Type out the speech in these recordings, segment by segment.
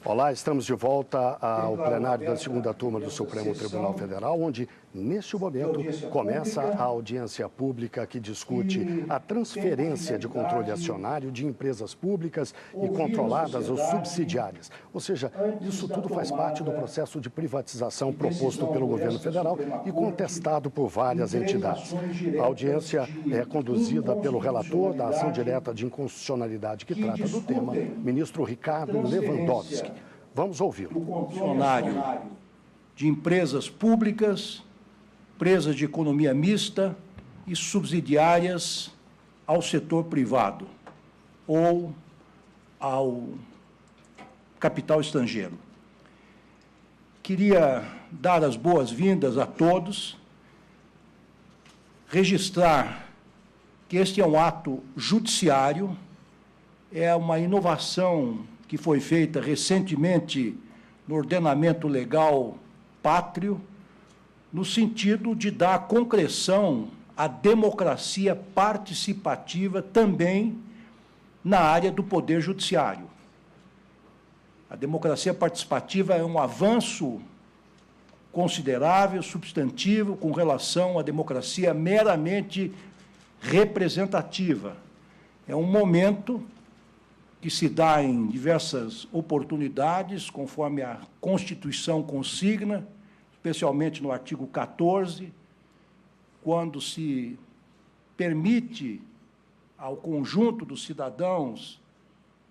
Olá, estamos de volta ao plenário da segunda turma do Supremo Tribunal Federal, onde, neste momento, começa a audiência pública que discute a transferência de controle acionário de empresas públicas e controladas ou subsidiárias. Ou seja, isso tudo faz parte do processo de privatização proposto pelo governo federal e contestado por várias entidades. A audiência é conduzida pelo relator da ação direta de inconstitucionalidade que trata do tema, ministro Ricardo Lewandowski. Vamos ouvi-lo. O funcionário de empresas públicas, empresas de economia mista e subsidiárias ao setor privado ou ao capital estrangeiro. Queria dar as boas-vindas a todos, registrar que este é um ato judiciário, é uma inovação que foi feita recentemente no ordenamento legal pátrio, no sentido de dar concreção à democracia participativa também na área do Poder Judiciário. A democracia participativa é um avanço considerável, substantivo, com relação à democracia meramente representativa. É um momento que se dá em diversas oportunidades, conforme a Constituição consigna, especialmente no artigo 14, quando se permite ao conjunto dos cidadãos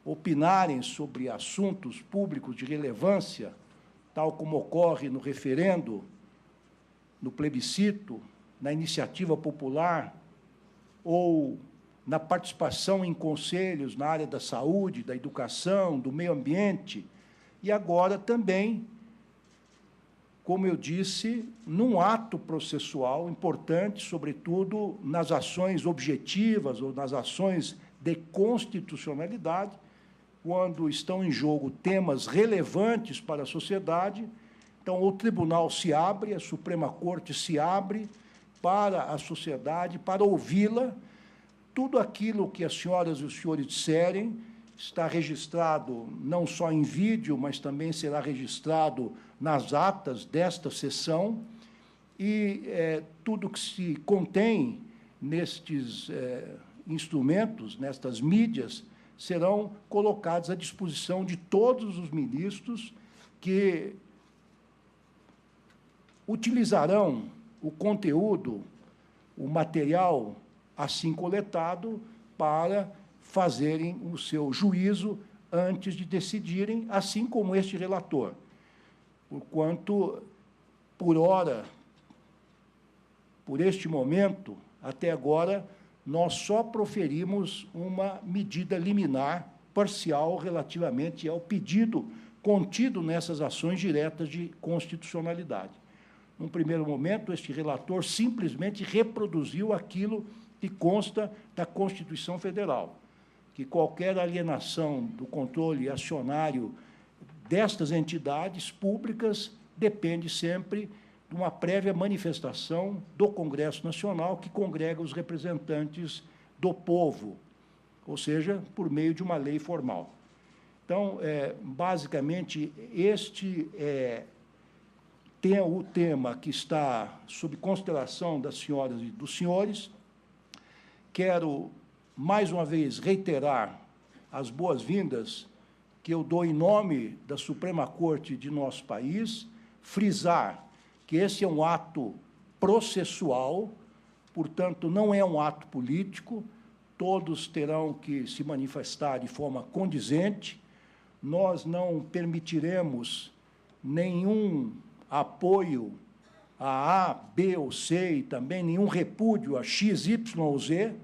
opinarem sobre assuntos públicos de relevância, tal como ocorre no referendo, no plebiscito, na iniciativa popular ou na participação em conselhos na área da saúde, da educação, do meio ambiente, e agora também, como eu disse, num ato processual importante, sobretudo nas ações objetivas ou nas ações de constitucionalidade, quando estão em jogo temas relevantes para a sociedade. Então, o tribunal se abre, a Suprema Corte se abre para a sociedade, para ouvi-la. Tudo aquilo que as senhoras e os senhores disserem está registrado não só em vídeo, mas também será registrado nas atas desta sessão, e tudo que se contém nestes instrumentos, nestas mídias, serão colocados à disposição de todos os ministros que utilizarão o conteúdo, o material assim coletado, para fazerem o seu juízo antes de decidirem, assim como este relator. Porquanto, por hora, por este momento, até agora, nós só proferimos uma medida liminar parcial relativamente ao pedido contido nessas ações diretas de constitucionalidade. Num primeiro momento, este relator simplesmente reproduziu aquilo que consta da Constituição Federal, que qualquer alienação do controle acionário destas entidades públicas depende sempre de uma prévia manifestação do Congresso Nacional, que congrega os representantes do povo, ou seja, por meio de uma lei formal. Então, basicamente, este tem o tema que está sob consideração das senhoras e dos senhores. Quero, mais uma vez, reiterar as boas-vindas que eu dou em nome da Suprema Corte de nosso país, frisar que esse é um ato processual, portanto, não é um ato político, todos terão que se manifestar de forma condizente, nós não permitiremos nenhum apoio a A, B ou C, e também nenhum repúdio a X, Y ou Z.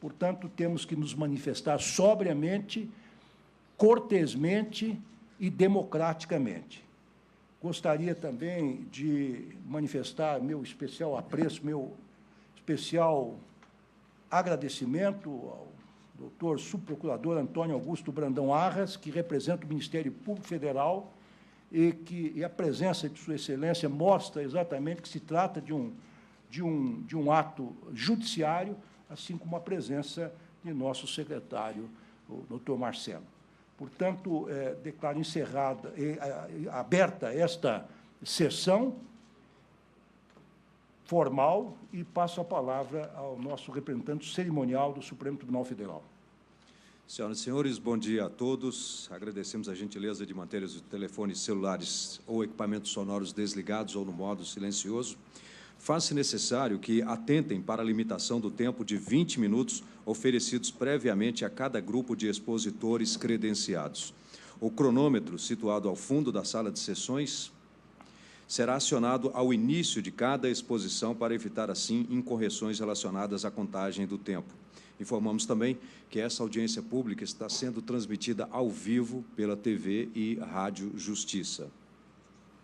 Portanto, temos que nos manifestar sobriamente, cortesmente e democraticamente. Gostaria também de manifestar meu especial apreço, meu especial agradecimento ao doutor subprocurador Antônio Augusto Brandão Arras, que representa o Ministério Público Federal, e a presença de Sua Excelência mostra exatamente que se trata de um ato judiciário, assim como a presença de nosso secretário, o doutor Marcelo. Portanto, declaro encerrada, aberta esta sessão formal e passo a palavra ao nosso representante cerimonial do Supremo Tribunal Federal. Senhoras e senhores, bom dia a todos. Agradecemos a gentileza de manter os telefones celulares ou equipamentos sonoros desligados ou no modo silencioso. Faz-se necessário que atentem para a limitação do tempo de 20 minutos oferecidos previamente a cada grupo de expositores credenciados. O cronômetro, situado ao fundo da sala de sessões, será acionado ao início de cada exposição para evitar, assim, incorreções relacionadas à contagem do tempo. Informamos também que essa audiência pública está sendo transmitida ao vivo pela TV e Rádio Justiça,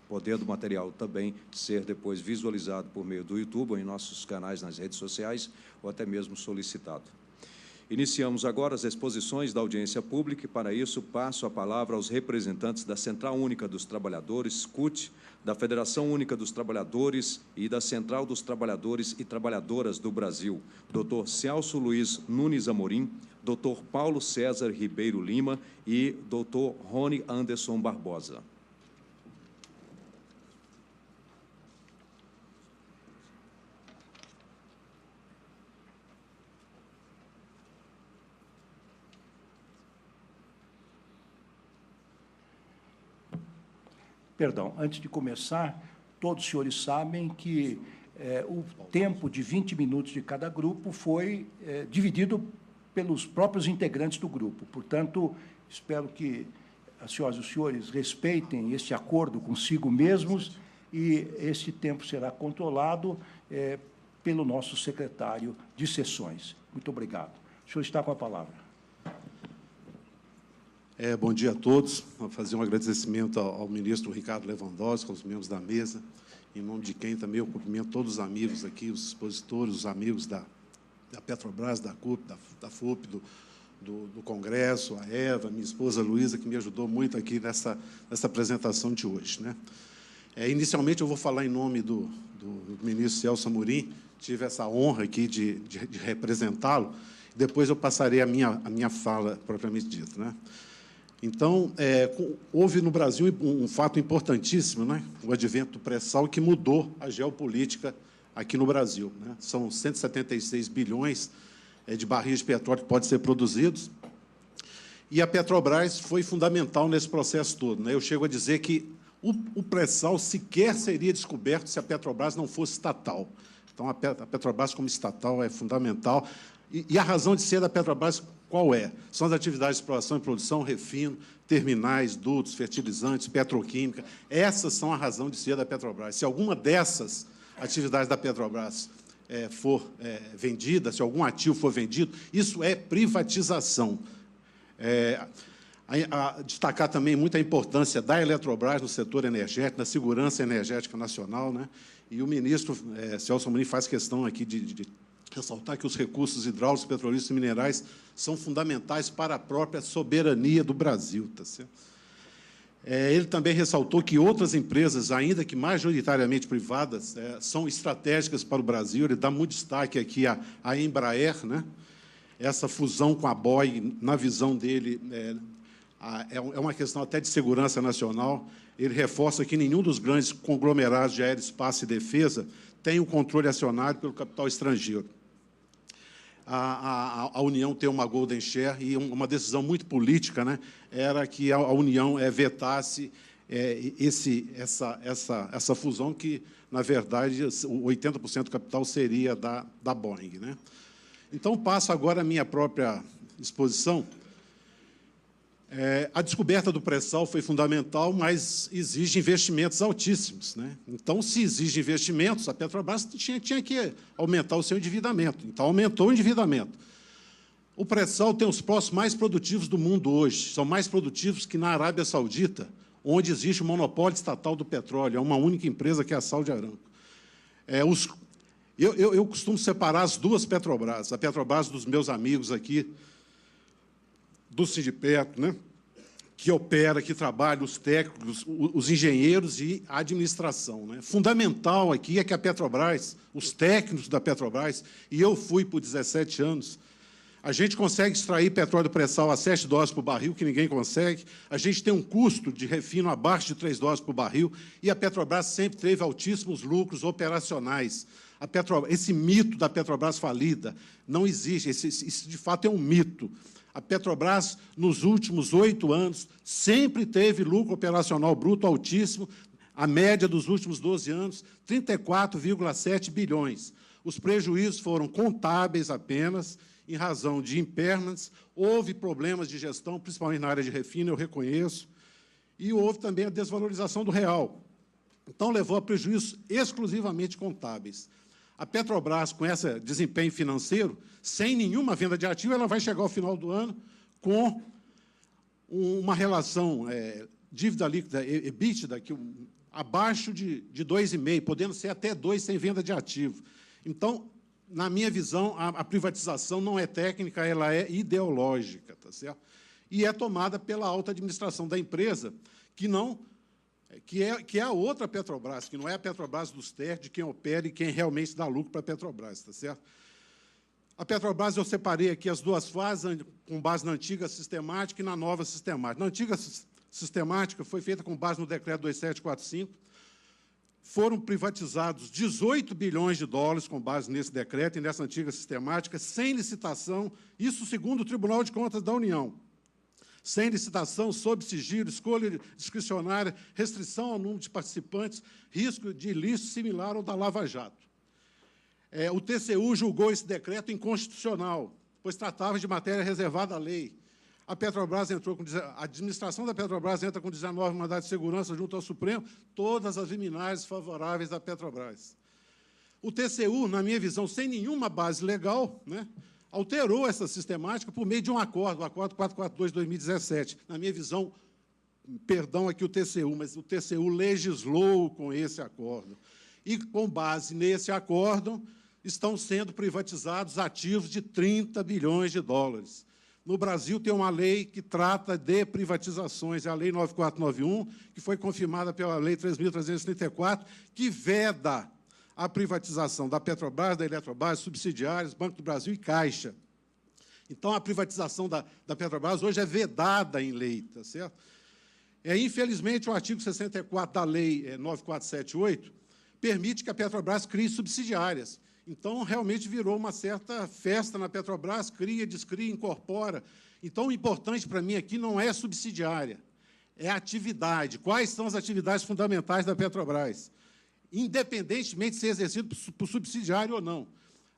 podendo o material também ser depois visualizado por meio do YouTube ou em nossos canais nas redes sociais, ou até mesmo solicitado. Iniciamos agora as exposições da audiência pública e, para isso, passo a palavra aos representantes da Central Única dos Trabalhadores, CUT, da Federação Única dos Trabalhadores e da Central dos Trabalhadores e Trabalhadoras do Brasil, Dr. Celso Luiz Nunes Amorim, Dr. Paulo César Ribeiro Lima e Dr. Rony Anderson Barbosa. Perdão, antes de começar, todos os senhores sabem que o tempo de 20 minutos de cada grupo foi dividido pelos próprios integrantes do grupo. Portanto, espero que as senhoras e os senhores respeitem este acordo consigo mesmos e esse tempo será controlado pelo nosso secretário de sessões. Muito obrigado. O senhor está com a palavra. Bom dia a todos. Vou fazer um agradecimento ao ministro Ricardo Lewandowski, aos membros da mesa, em nome de quem também eu cumprimento todos os amigos aqui, os expositores, os amigos da Petrobras, da CUP, da FUP, do Congresso, a Eva, minha esposa Luísa, que me ajudou muito aqui nessa apresentação de hoje, né? Inicialmente, eu vou falar em nome do ministro Celso Amorim, tive essa honra aqui de representá-lo, depois eu passarei a minha fala propriamente dita, né? Então, houve no Brasil um fato importantíssimo, né? O advento do pré-sal, que mudou a geopolítica aqui no Brasil, né? São 176 bilhões de barris de petróleo que podem ser produzidos, e a Petrobras foi fundamental nesse processo todo, né? Eu chego a dizer que o pré-sal sequer seria descoberto se a Petrobras não fosse estatal. Então, a Petrobras, como estatal, é fundamental. E a razão de ser da Petrobras qual é? São as atividades de exploração e produção, refino, terminais, dutos, fertilizantes, petroquímica. Essas são a razão de ser da Petrobras. Se alguma dessas atividades da Petrobras for vendida, se algum ativo for vendido, isso é privatização. Destacar também muita importância da Eletrobras no setor energético, na segurança energética nacional, né? E o ministro Celso Amorim faz questão aqui de ressaltar que os recursos hidráulicos, petrolíferos e minerais são fundamentais para a própria soberania do Brasil. Tá certo? Ele também ressaltou que outras empresas, ainda que majoritariamente privadas, são estratégicas para o Brasil. Ele dá muito destaque aqui à Embraer, né? Essa fusão com a Boeing, na visão dele, é uma questão até de segurança nacional. Ele reforça que nenhum dos grandes conglomerados de aeroespaço e defesa tem o controle acionário pelo capital estrangeiro. A União tem uma golden share e uma decisão muito política, né, era que a União vetasse essa fusão, que, na verdade, 80% do capital seria da Boeing, né? Então, passo agora a minha própria exposição. A descoberta do pré-sal foi fundamental, mas exige investimentos altíssimos, né? Então, se exige investimentos, a Petrobras tinha que aumentar o seu endividamento. Então, aumentou o endividamento. O pré-sal tem os poços mais produtivos do mundo hoje. São mais produtivos que na Arábia Saudita, onde existe o monopólio estatal do petróleo. É uma única empresa, que é a Saudi Aramco. Eu costumo separar as duas Petrobras. A Petrobras dos meus amigos aqui, do Sindipeto, né, que opera, que trabalha, os técnicos, os engenheiros e a administração, né? Fundamental aqui é que a Petrobras, os técnicos da Petrobras, e eu fui por 17 anos A gente consegue extrair petróleo pré-sal a 7 dólares por barril, que ninguém consegue. A gente tem um custo de refino abaixo de 3 dólares por barril. E a Petrobras sempre teve altíssimos lucros operacionais. Esse mito da Petrobras falida não existe. Isso, de fato, é um mito. A Petrobras, nos últimos 8 anos, sempre teve lucro operacional bruto altíssimo. A média dos últimos 12 anos, 34,7 bilhões. Os prejuízos foram contábeis apenas, em razão de impairments, houve problemas de gestão, principalmente na área de refino, eu reconheço, e houve também a desvalorização do real. Então, levou a prejuízos exclusivamente contábeis. A Petrobras, com esse desempenho financeiro, sem nenhuma venda de ativo, ela vai chegar ao final do ano com uma relação dívida líquida EBITDA abaixo de 2,5, podendo ser até 2 sem venda de ativo. Então, na minha visão, a privatização não é técnica, ela é ideológica, tá certo? E é tomada pela alta administração da empresa, que é a outra Petrobras, que não é a Petrobras dos TER, de quem opera e quem realmente dá lucro para a Petrobras, tá certo? A Petrobras, eu separei aqui as duas fases, com base na antiga sistemática e na nova sistemática. Na antiga sistemática foi feita com base no decreto 2745, foram privatizados 18 bilhões de dólares com base nesse decreto e nessa antiga sistemática, sem licitação, isso segundo o Tribunal de Contas da União. Sem licitação, sob sigilo, escolha discricionária, restrição ao número de participantes, risco de ilícito similar ao da Lava Jato. O TCU julgou esse decreto inconstitucional, pois tratava de matéria reservada à lei. A Petrobras a administração da Petrobras entra com 19 mandados de segurança junto ao Supremo, todas as liminares favoráveis à Petrobras. O TCU, na minha visão, sem nenhuma base legal, né, alterou essa sistemática por meio de um acordo, o Acordo 442 de 2017. Na minha visão, perdão aqui o TCU, mas o TCU legislou com esse acordo. E, com base nesse acordo, estão sendo privatizados ativos de 30 bilhões de dólares. No Brasil, tem uma lei que trata de privatizações, é a Lei 9491, que foi confirmada pela Lei 3.334, que veda a privatização da Petrobras, da Eletrobras, subsidiárias, Banco do Brasil e Caixa. Então, a privatização da Petrobras hoje é vedada em lei, tá certo? Infelizmente, o artigo 64 da Lei 9478 permite que a Petrobras crie subsidiárias. Então, realmente virou uma certa festa na Petrobras, cria, descria, incorpora. Então, o importante para mim aqui não é subsidiária, é a atividade. Quais são as atividades fundamentais da Petrobras? Independentemente de ser exercido por subsidiário ou não.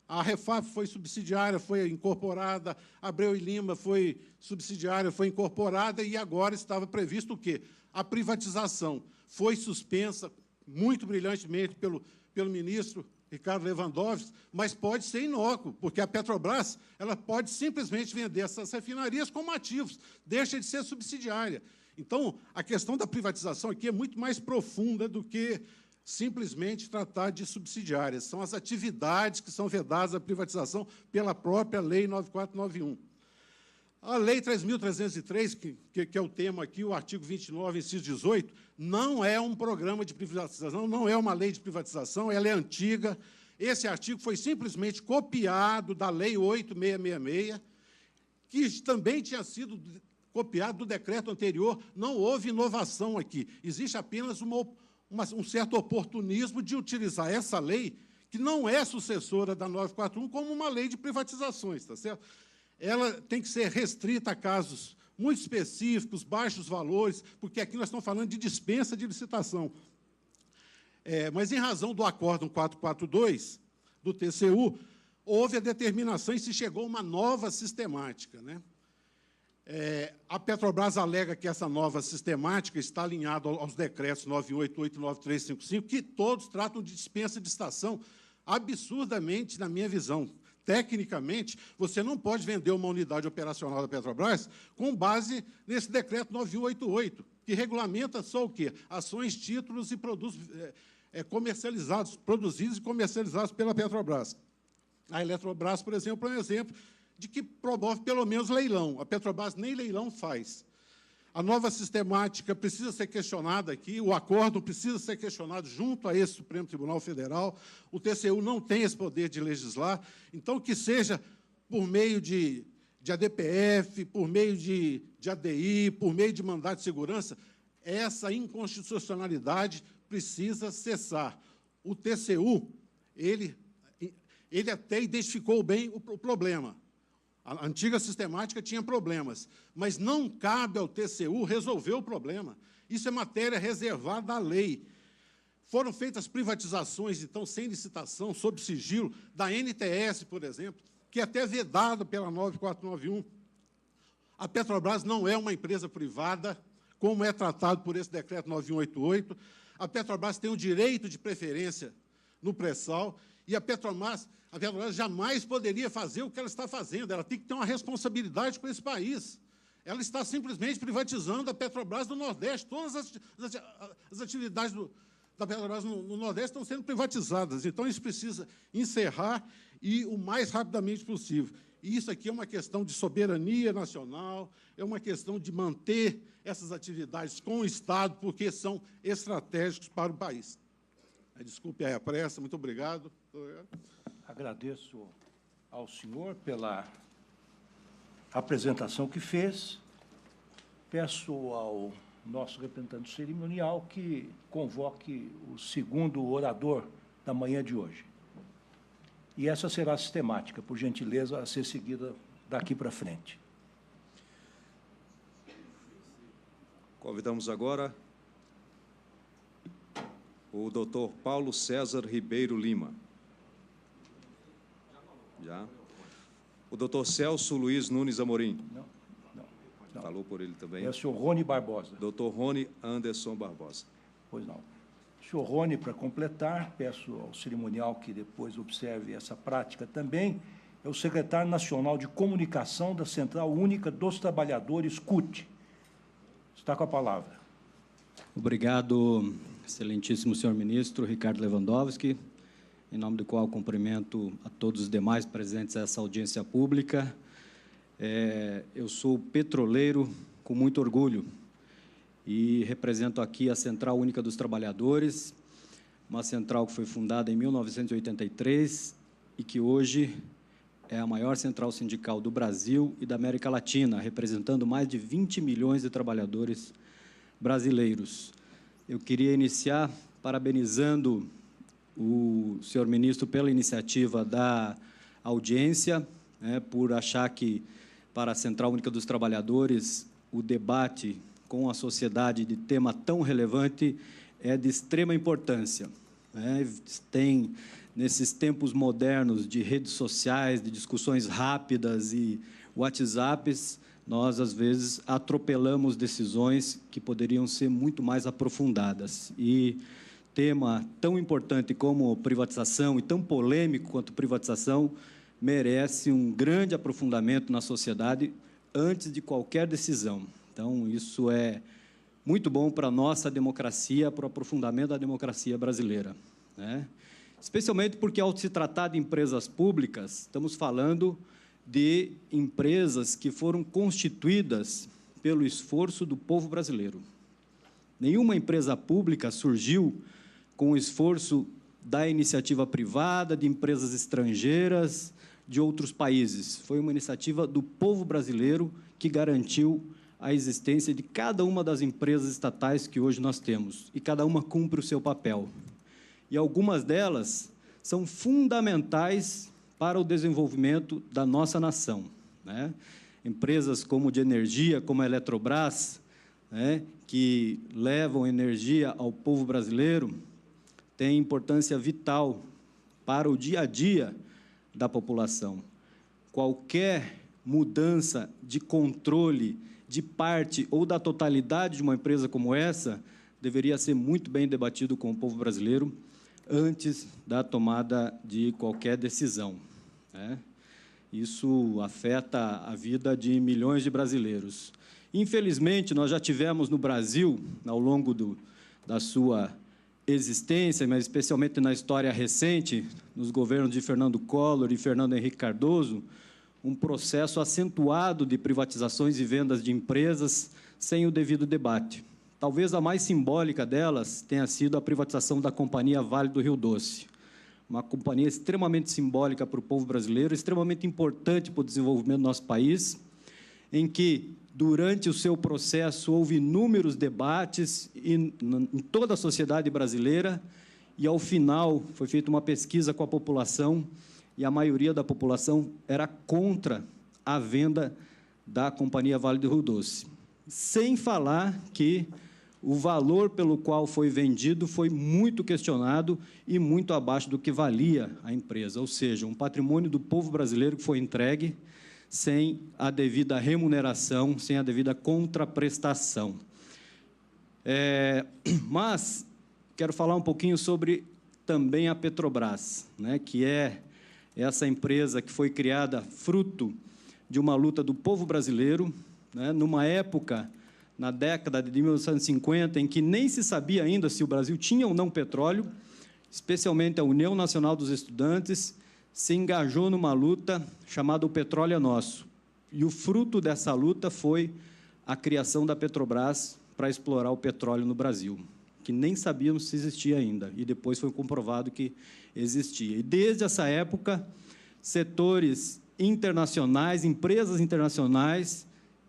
A Refap foi subsidiária, foi incorporada, Abreu e Lima foi subsidiária, foi incorporada, e agora estava previsto o quê? A privatização. Foi suspensa, muito brilhantemente, pelo ministro Ricardo Lewandowski, mas pode ser inócuo, porque a Petrobras ela pode simplesmente vender essas refinarias como ativos, deixa de ser subsidiária. Então, a questão da privatização aqui é muito mais profunda do que simplesmente tratar de subsidiárias. São as atividades que são vedadas à privatização pela própria Lei 9491. A Lei 3.303, que é o tema aqui, o artigo 29, inciso 18, não é um programa de privatização, não é uma lei de privatização, ela é antiga. Esse artigo foi simplesmente copiado da Lei 8.666, que também tinha sido copiado do decreto anterior. Não houve inovação aqui. Existe apenas um certo oportunismo de utilizar essa lei, que não é sucessora da 941, como uma lei de privatizações, tá certo? Ela tem que ser restrita a casos muito específicos, baixos valores, porque aqui nós estamos falando de dispensa de licitação. Mas, em razão do Acórdão 442, do TCU, houve a determinação e se chegou a uma nova sistemática, né? A Petrobras alega que essa nova sistemática está alinhada aos decretos 988 e 9355, que todos tratam de dispensa de estação, absurdamente, na minha visão. Tecnicamente, você não pode vender uma unidade operacional da Petrobras com base nesse decreto 9188, que regulamenta só o quê? Ações, títulos e produtos comercializados, produzidos e comercializados pela Petrobras. A Eletrobras, por exemplo, é um exemplo de que promove pelo menos leilão. A Petrobras nem leilão faz. A nova sistemática precisa ser questionada aqui, o acordo precisa ser questionado junto a esse Supremo Tribunal Federal, o TCU não tem esse poder de legislar, então que seja por meio de de ADPF, por meio de ADI, por meio de mandado de segurança, essa inconstitucionalidade precisa cessar. O TCU, ele até identificou bem o problema. A antiga sistemática tinha problemas, mas não cabe ao TCU resolver o problema. Isso é matéria reservada à lei. Foram feitas privatizações, então, sem licitação, sob sigilo, da NTS, por exemplo, que é até vedada pela 9491. A Petrobras não é uma empresa privada, como é tratado por esse decreto 9188. A Petrobras tem o direito de preferência no pré-sal, e a Petrobras jamais poderia fazer o que ela está fazendo. Ela tem que ter uma responsabilidade com esse país. Ela está simplesmente privatizando a Petrobras do Nordeste. Todas as atividades da Petrobras no Nordeste estão sendo privatizadas. Então, isso precisa encerrar e o mais rapidamente possível. E isso aqui é uma questão de soberania nacional, é uma questão de manter essas atividades com o Estado, porque são estratégicos para o país. Desculpe a pressa, muito obrigado. Agradeço ao senhor pela apresentação que fez. Peço ao nosso representante cerimonial que convoque o segundo orador da manhã de hoje. E essa será a sistemática, por gentileza, a ser seguida daqui para frente. Convidamos agora o doutor Paulo César Ribeiro Lima. Já. O doutor Celso Luiz Nunes Amorim. Não. Falou por ele também. É o senhor Rony Barbosa. Doutor Rony Anderson Barbosa. Pois não. Senhor Rony, para completar, peço ao cerimonial que depois observe essa prática também, é o secretário nacional de comunicação da Central Única dos Trabalhadores, CUT. Está com a palavra. Obrigado, excelentíssimo senhor ministro Ricardo Lewandowski, em nome do qual cumprimento a todos os demais presentes a essa audiência pública. Eu sou petroleiro com muito orgulho e represento aqui a Central Única dos Trabalhadores, uma central que foi fundada em 1983 e que hoje é a maior central sindical do Brasil e da América Latina, representando mais de 20 milhões de trabalhadores brasileiros. Eu queria iniciar parabenizando o senhor ministro pela iniciativa da audiência, por achar que, para a Central Única dos Trabalhadores, o debate com a sociedade de tema tão relevante é de extrema importância. Tem, nesses tempos modernos de redes sociais, de discussões rápidas e WhatsApps, nós, às vezes, atropelamos decisões que poderiam ser muito mais aprofundadas. E tema tão importante como privatização e tão polêmico quanto privatização merece um grande aprofundamento na sociedade antes de qualquer decisão. Então, isso é muito bom para a nossa democracia, para o aprofundamento da democracia brasileira, Especialmente porque, ao se tratar de empresas públicas, estamos falando de empresas que foram constituídas pelo esforço do povo brasileiro. Nenhuma empresa pública surgiu com o esforço da iniciativa privada, de empresas estrangeiras, de outros países. Foi uma iniciativa do povo brasileiro que garantiu a existência de cada uma das empresas estatais que hoje nós temos, e cada uma cumpre o seu papel. E algumas delas são fundamentais para o desenvolvimento da nossa nação. Empresas como de energia, como a Eletrobras, que levam energia ao povo brasileiro, têm importância vital para o dia a dia da população. Qualquer mudança de controle de parte ou da totalidade de uma empresa como essa deveria ser muito bem debatido com o povo brasileiro antes da tomada de qualquer decisão. Isso afeta a vida de milhões de brasileiros. Infelizmente, nós já tivemos no Brasil, ao longo da sua existência, mas especialmente na história recente, nos governos de Fernando Collor e Fernando Henrique Cardoso, um processo acentuado de privatizações e vendas de empresas sem o devido debate. Talvez a mais simbólica delas tenha sido a privatização da Companhia Vale do Rio Doce. uma companhia extremamente simbólica para o povo brasileiro, extremamente importante para o desenvolvimento do nosso país, em que, durante o seu processo, houve inúmeros debates em toda a sociedade brasileira, e, ao final, foi feita uma pesquisa com a população, e a maioria da população era contra a venda da Companhia Vale do Rio Doce. Sem falar que o valor pelo qual foi vendido foi muito questionado e muito abaixo do que valia a empresa, ou seja, um patrimônio do povo brasileiro que foi entregue sem a devida remuneração, sem a devida contraprestação. Mas quero falar um pouquinho sobre também a Petrobras, né, que é essa empresa que foi criada fruto de uma luta do povo brasileiro, né, numa época, na década de 1950, em que nem se sabia ainda se o Brasil tinha ou não petróleo, especialmente a União Nacional dos Estudantes se engajou numa luta chamada O Petróleo é Nosso. E o fruto dessa luta foi a criação da Petrobras para explorar o petróleo no Brasil, que nem sabíamos se existia ainda, e depois foi comprovado que existia. E, desde essa época, setores internacionais, empresas internacionais,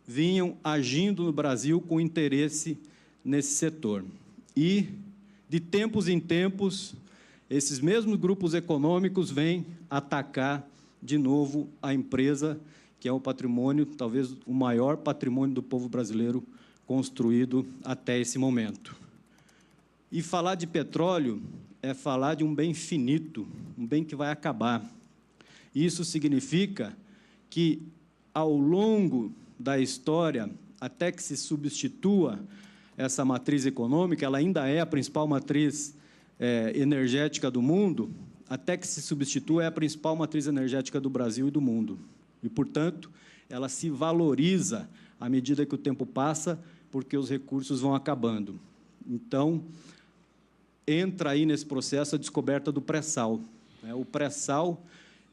vinham agindo no Brasil com interesse nesse setor. E, de tempos em tempos, esses mesmos grupos econômicos vêm atacar de novo a empresa, que é um patrimônio, talvez o maior patrimônio do povo brasileiro construído até esse momento. E falar de petróleo é falar de um bem finito, um bem que vai acabar. Isso significa que, ao longo da história, até que se substitua essa matriz econômica, ela ainda é a principal matriz energética do mundo, até que se substitua, é a principal matriz energética do Brasil e do mundo. E, portanto, ela se valoriza à medida que o tempo passa, porque os recursos vão acabando. Então, entra aí nesse processo a descoberta do pré-sal. O pré-sal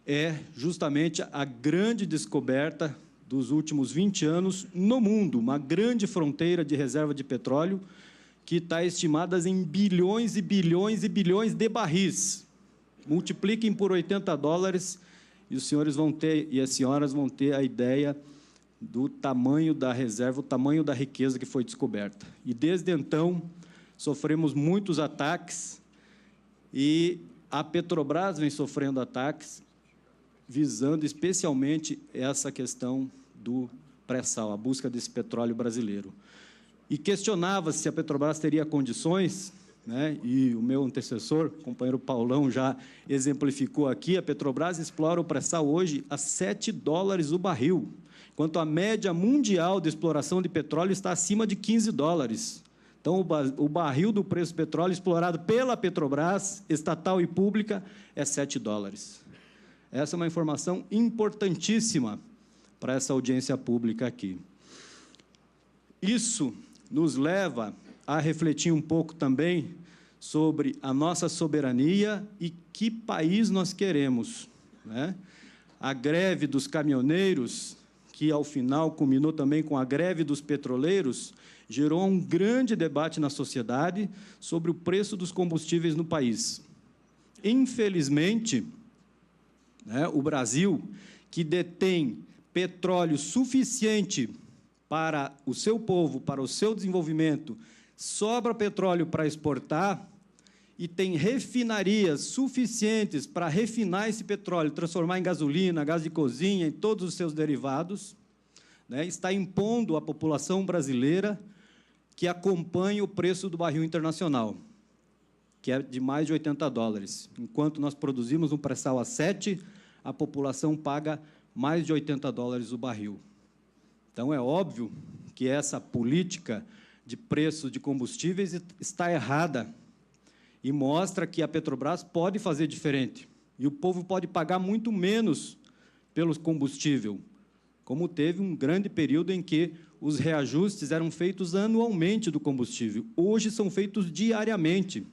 é justamente a grande descoberta dos últimos 20 anos no mundo, uma grande fronteira de reserva de petróleo que está estimada em bilhões e bilhões e bilhões de barris. Multipliquem por $80 e os senhores vão ter, e as senhoras vão ter a ideia do tamanho da reserva, o tamanho da riqueza que foi descoberta. E, desde então, sofremos muitos ataques, e a Petrobras vem sofrendo ataques, visando especialmente essa questão do pré-sal, a busca desse petróleo brasileiro. E questionava-se se a Petrobras teria condições, né? E o meu antecessor, o companheiro Paulão, já exemplificou aqui, a Petrobras explora o pré-sal hoje a $7 o barril, enquanto a média mundial de exploração de petróleo está acima de $15. Então, o barril do preço do petróleo explorado pela Petrobras, estatal e pública, é $7. Essa é uma informação importantíssima para essa audiência pública aqui. Isso nos leva a refletir um pouco também sobre a nossa soberania e que país nós queremos, né? A greve dos caminhoneiros, que, ao final, culminou também com a greve dos petroleiros, gerou um grande debate na sociedade sobre o preço dos combustíveis no país. Infelizmente, o Brasil, que detém petróleo suficiente para o seu povo, para o seu desenvolvimento, sobra petróleo para exportar e tem refinarias suficientes para refinar esse petróleo, transformar em gasolina, gás de cozinha, em todos os seus derivados, né, está impondo à população brasileira que acompanhe o preço do barril internacional, que é de mais de $80. Enquanto nós produzimos um pré-sal a 7, a população paga mais de $80 o barril. Então, é óbvio que essa política de preço de combustíveis está errada e mostra que a Petrobras pode fazer diferente e o povo pode pagar muito menos pelo combustível, como teve um grande período em que os reajustes eram feitos anualmente do combustível. Hoje são feitos diariamente.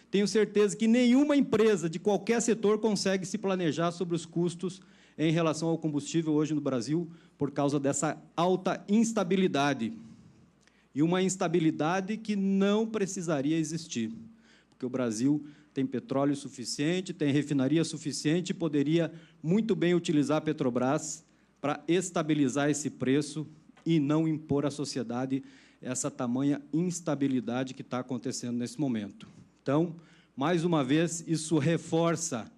Tenho certeza que nenhuma empresa de qualquer setor consegue se planejar sobre os custos em relação ao combustível hoje no Brasil, por causa dessa alta instabilidade. E uma instabilidade que não precisaria existir, porque o Brasil tem petróleo suficiente, tem refinaria suficiente e poderia muito bem utilizar a Petrobras para estabilizar esse preço e não impor à sociedade essa tamanha instabilidade que está acontecendo nesse momento. Então, mais uma vez, isso reforça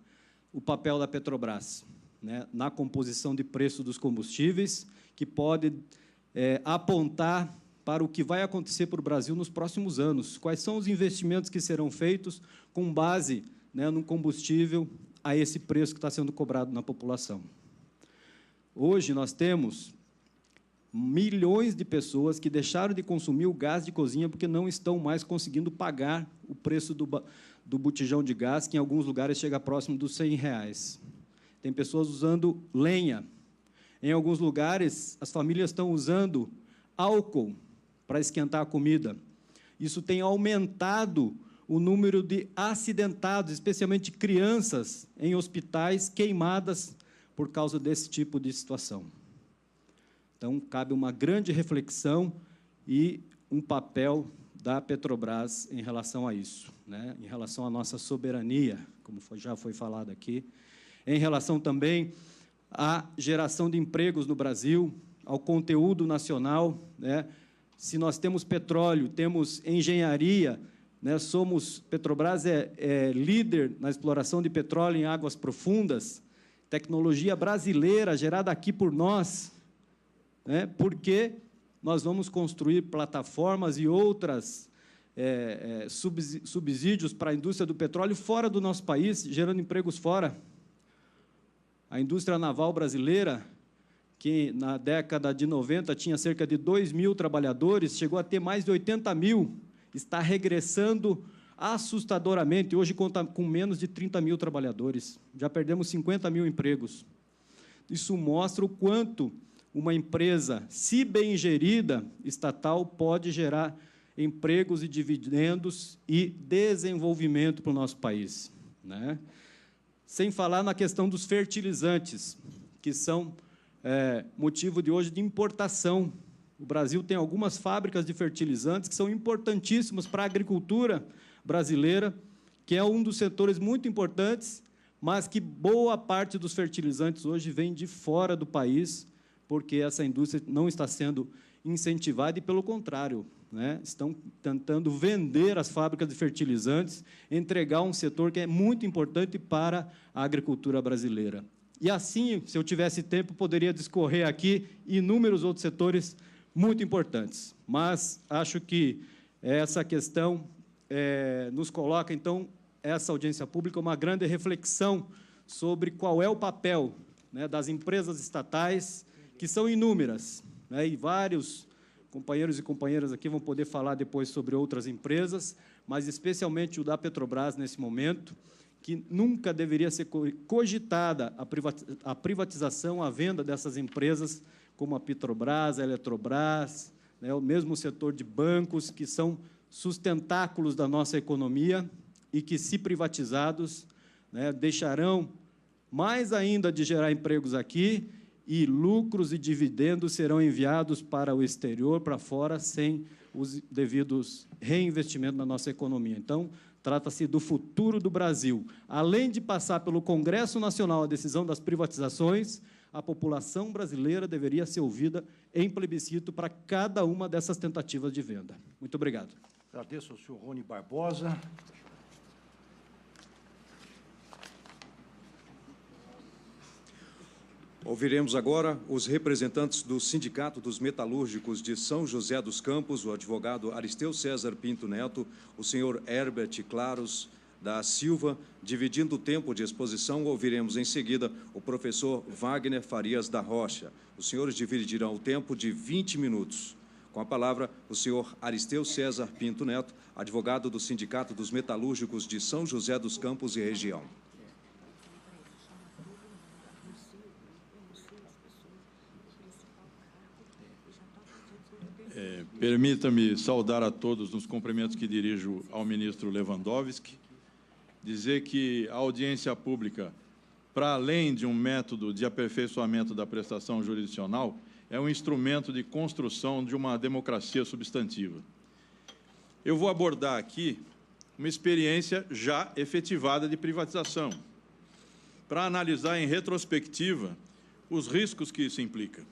o papel da Petrobras, né, na composição de preço dos combustíveis, que pode apontar para o que vai acontecer para o Brasil nos próximos anos. Quais são os investimentos que serão feitos com base, né, no combustível a esse preço que está sendo cobrado na população. Hoje, nós temos milhões de pessoas que deixaram de consumir o gás de cozinha porque não estão mais conseguindo pagar o preço do botijão de gás, que em alguns lugares chega próximo dos R$100. Tem pessoas usando lenha. Em alguns lugares, as famílias estão usando álcool para esquentar a comida. Isso tem aumentado o número de acidentados, especialmente crianças, em hospitais queimadas por causa desse tipo de situação. Então, cabe uma grande reflexão e um papel da Petrobras em relação a isso, né? Em relação à nossa soberania, como já foi falado aqui, em relação também à geração de empregos no Brasil, ao conteúdo nacional, né? Se nós temos petróleo, temos engenharia, né? Petrobras é líder na exploração de petróleo em águas profundas, tecnologia brasileira gerada aqui por nós, né? Porque nós vamos construir plataformas e outras subsídios para a indústria do petróleo fora do nosso país, gerando empregos fora. A indústria naval brasileira, que na década de 90 tinha cerca de 2.000 trabalhadores, chegou a ter mais de 80.000, está regressando assustadoramente, hoje conta com menos de 30.000 trabalhadores, já perdemos 50.000 empregos. Isso mostra o quanto uma empresa, se bem gerida, estatal, pode gerar empregos e dividendos e desenvolvimento para o nosso país, né? Sem falar na questão dos fertilizantes, que são motivo de hoje de importação. O Brasil tem algumas fábricas de fertilizantes que são importantíssimas para a agricultura brasileira, que é um dos setores muito importantes, mas que boa parte dos fertilizantes hoje vem de fora do país, porque essa indústria não está sendo incentivada e, pelo contrário, né, estão tentando vender as fábricas de fertilizantes, entregar um setor que é muito importante para a agricultura brasileira. E assim, se eu tivesse tempo, poderia discorrer aqui inúmeros outros setores muito importantes. Mas acho que essa questão nos coloca, então, essa audiência pública, uma grande reflexão sobre qual é o papel, né, das empresas estatais, que são inúmeras, né, e vários companheiros e companheiras aqui vão poder falar depois sobre outras empresas, mas especialmente o da Petrobras nesse momento, que nunca deveria ser cogitada a privatização, a venda dessas empresas, como a Petrobras, a Eletrobras, né, o mesmo setor de bancos, que são sustentáculos da nossa economia e que, se privatizados, né, deixarão mais ainda de gerar empregos aqui, e lucros e dividendos serão enviados para o exterior, para fora, sem os devidos reinvestimentos na nossa economia. Então, trata-se do futuro do Brasil. Além de passar pelo Congresso Nacional a decisão das privatizações, a população brasileira deveria ser ouvida em plebiscito para cada uma dessas tentativas de venda. Muito obrigado. Agradeço ao senhor Rony Barbosa. Ouviremos agora os representantes do Sindicato dos Metalúrgicos de São José dos Campos, o advogado Aristeu César Pinto Neto, o senhor Herbert Claros da Silva. Dividindo o tempo de exposição, ouviremos em seguida o professor Wagner Farias da Rocha. Os senhores dividirão o tempo de 20 minutos. Com a palavra, o senhor Aristeu César Pinto Neto, advogado do Sindicato dos Metalúrgicos de São José dos Campos e região. Permita-me saudar a todos nos cumprimentos que dirijo ao ministro Lewandowski, dizer que a audiência pública, para além de um método de aperfeiçoamento da prestação jurisdicional, é um instrumento de construção de uma democracia substantiva. Eu vou abordar aqui uma experiência já efetivada de privatização, para analisar em retrospectiva os riscos que isso implica.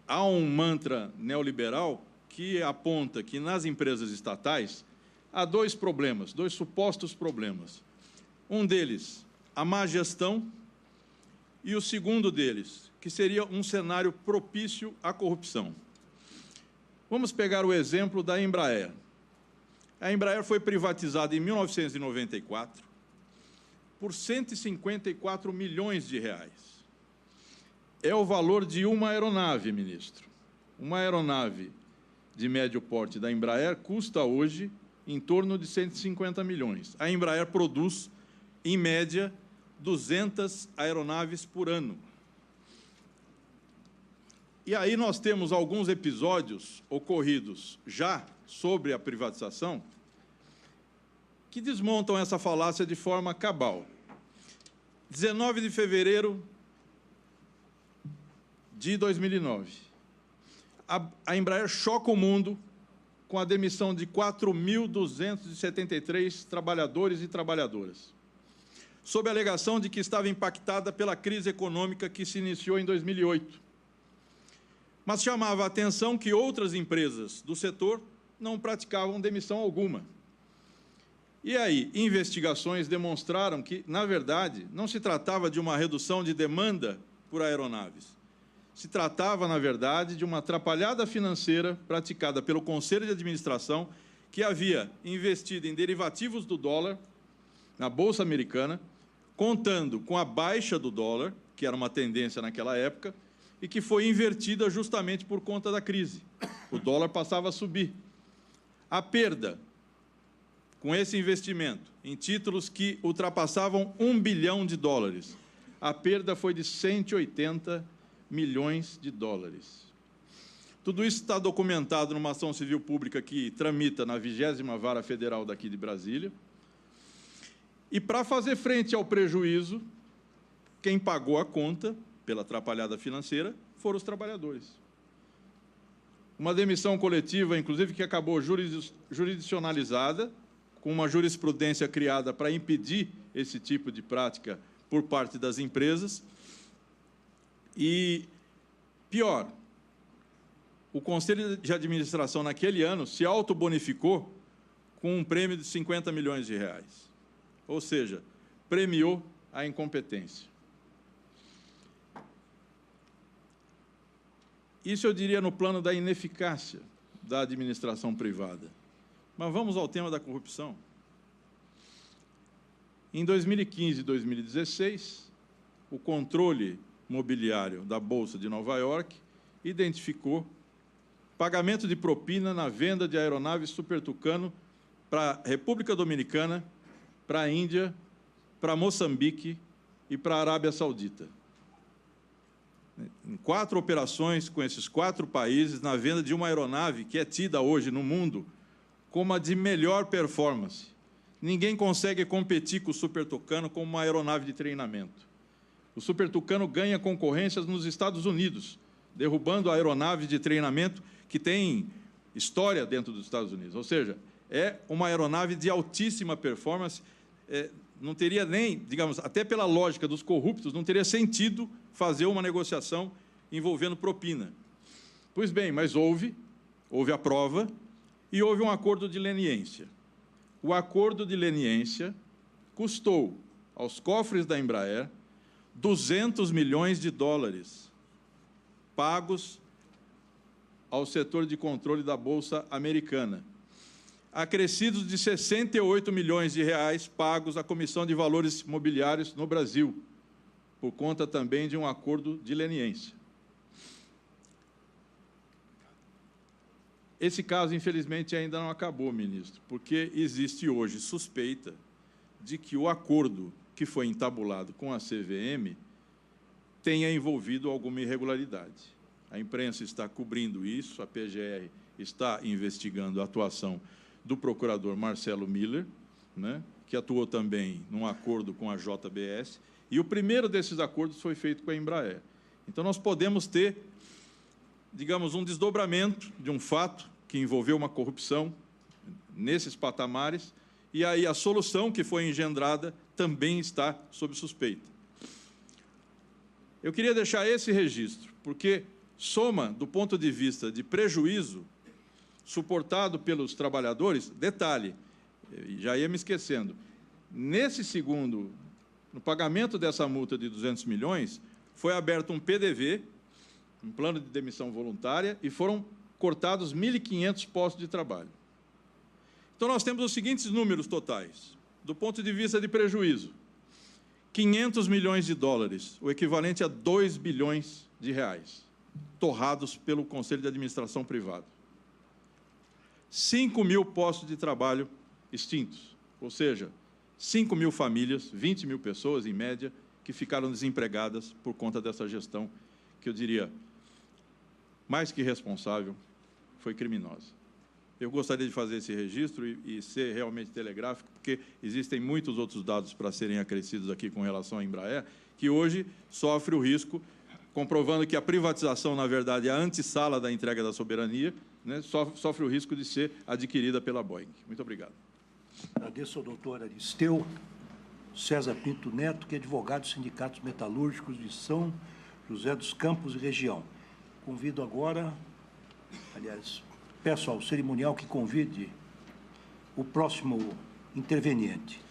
Há um mantra neoliberal que aponta que nas empresas estatais há dois problemas, dois supostos problemas. Um deles, a má gestão, e o segundo deles, que seria um cenário propício à corrupção. Vamos pegar o exemplo da Embraer. A Embraer foi privatizada em 1994 por 154 milhões de reais. É o valor de uma aeronave, ministro. Uma aeronave de médio porte da Embraer custa hoje em torno de 150 milhões. A Embraer produz, em média, 200 aeronaves por ano. E aí nós temos alguns episódios ocorridos já sobre a privatização que desmontam essa falácia de forma cabal. 19 de fevereiro de 2009, a Embraer choca o mundo com a demissão de 4.273 trabalhadores e trabalhadoras, sob a alegação de que estava impactada pela crise econômica que se iniciou em 2008. Mas chamava a atenção que outras empresas do setor não praticavam demissão alguma. E aí, investigações demonstraram que, na verdade, não se tratava de uma redução de demanda por aeronaves. Se tratava, na verdade, de uma atrapalhada financeira praticada pelo Conselho de Administração, que havia investido em derivativos do dólar na Bolsa Americana, contando com a baixa do dólar, que era uma tendência naquela época, e que foi invertida justamente por conta da crise. O dólar passava a subir. A perda com esse investimento em títulos que ultrapassavam $1 bilhão, a perda foi de 180 milhões de dólares. Tudo isso está documentado numa ação civil pública que tramita na 20ª Vara Federal daqui de Brasília. E, para fazer frente ao prejuízo, quem pagou a conta pela atrapalhada financeira foram os trabalhadores. Uma demissão coletiva, inclusive, que acabou jurisdicionalizada, com uma jurisprudência criada para impedir esse tipo de prática por parte das empresas. E, pior, o Conselho de Administração, naquele ano, se autobonificou com um prêmio de 50 milhões de reais. Ou seja, premiou a incompetência. Isso eu diria no plano da ineficácia da administração privada. Mas vamos ao tema da corrupção. Em 2015 e 2016, o controle mobiliário da Bolsa de Nova York identificou pagamento de propina na venda de aeronaves Super Tucano para a República Dominicana, para a Índia, para Moçambique e para a Arábia Saudita. Em 4 operações com esses 4 países, na venda de uma aeronave que é tida hoje no mundo como a de melhor performance. Ninguém consegue competir com o Super Tucano como uma aeronave de treinamento. O Super Tucano ganha concorrências nos Estados Unidos, derrubando a aeronave de treinamento que tem história dentro dos Estados Unidos. Ou seja, é uma aeronave de altíssima performance. Não teria nem, digamos, até pela lógica dos corruptos, não teria sentido fazer uma negociação envolvendo propina. Pois bem, mas houve a prova e houve um acordo de leniência. O acordo de leniência custou aos cofres da Embraer $200 milhões pagos ao setor de controle da Bolsa Americana, acrescidos de 68 milhões de reais pagos à Comissão de Valores Mobiliários no Brasil, por conta também de um acordo de leniência. Esse caso, infelizmente, ainda não acabou, ministro, porque existe hoje suspeita de que o acordo que foi entabulado com a CVM tenha envolvido alguma irregularidade. A imprensa está cobrindo isso, a PGR está investigando a atuação do procurador Marcelo Miller, né, que atuou também num acordo com a JBS, e o primeiro desses acordos foi feito com a Embraer. Então, nós podemos ter, digamos, um desdobramento de um fato que envolveu uma corrupção nesses patamares, e aí a solução que foi engendrada também está sob suspeita. Eu queria deixar esse registro, porque soma, do ponto de vista de prejuízo suportado pelos trabalhadores, detalhe, já ia me esquecendo, nesse segundo, no pagamento dessa multa de 200 milhões, foi aberto um PDV, um plano de demissão voluntária, e foram cortados 1.500 postos de trabalho. Então, nós temos os seguintes números totais. Do ponto de vista de prejuízo, 500 milhões de dólares, o equivalente a 2 bilhões de reais, torrados pelo Conselho de Administração Privado. 5 mil postos de trabalho extintos, ou seja, 5 mil famílias, 20 mil pessoas, em média, que ficaram desempregadas por conta dessa gestão, que eu diria, mais que responsável, foi criminosa. Eu gostaria de fazer esse registro e ser realmente telegráfico, porque existem muitos outros dados para serem acrescidos aqui com relação à Embraer, que hoje sofre o risco, comprovando que a privatização, na verdade, é a antessala da entrega da soberania, né, sofre o risco de ser adquirida pela Boeing. Muito obrigado. Agradeço ao doutor Aristeu César Pinto Neto, que é advogado dos sindicatos metalúrgicos de São José dos Campos e região. Convido agora, aliás, peço ao cerimonial que convide o próximo interveniente.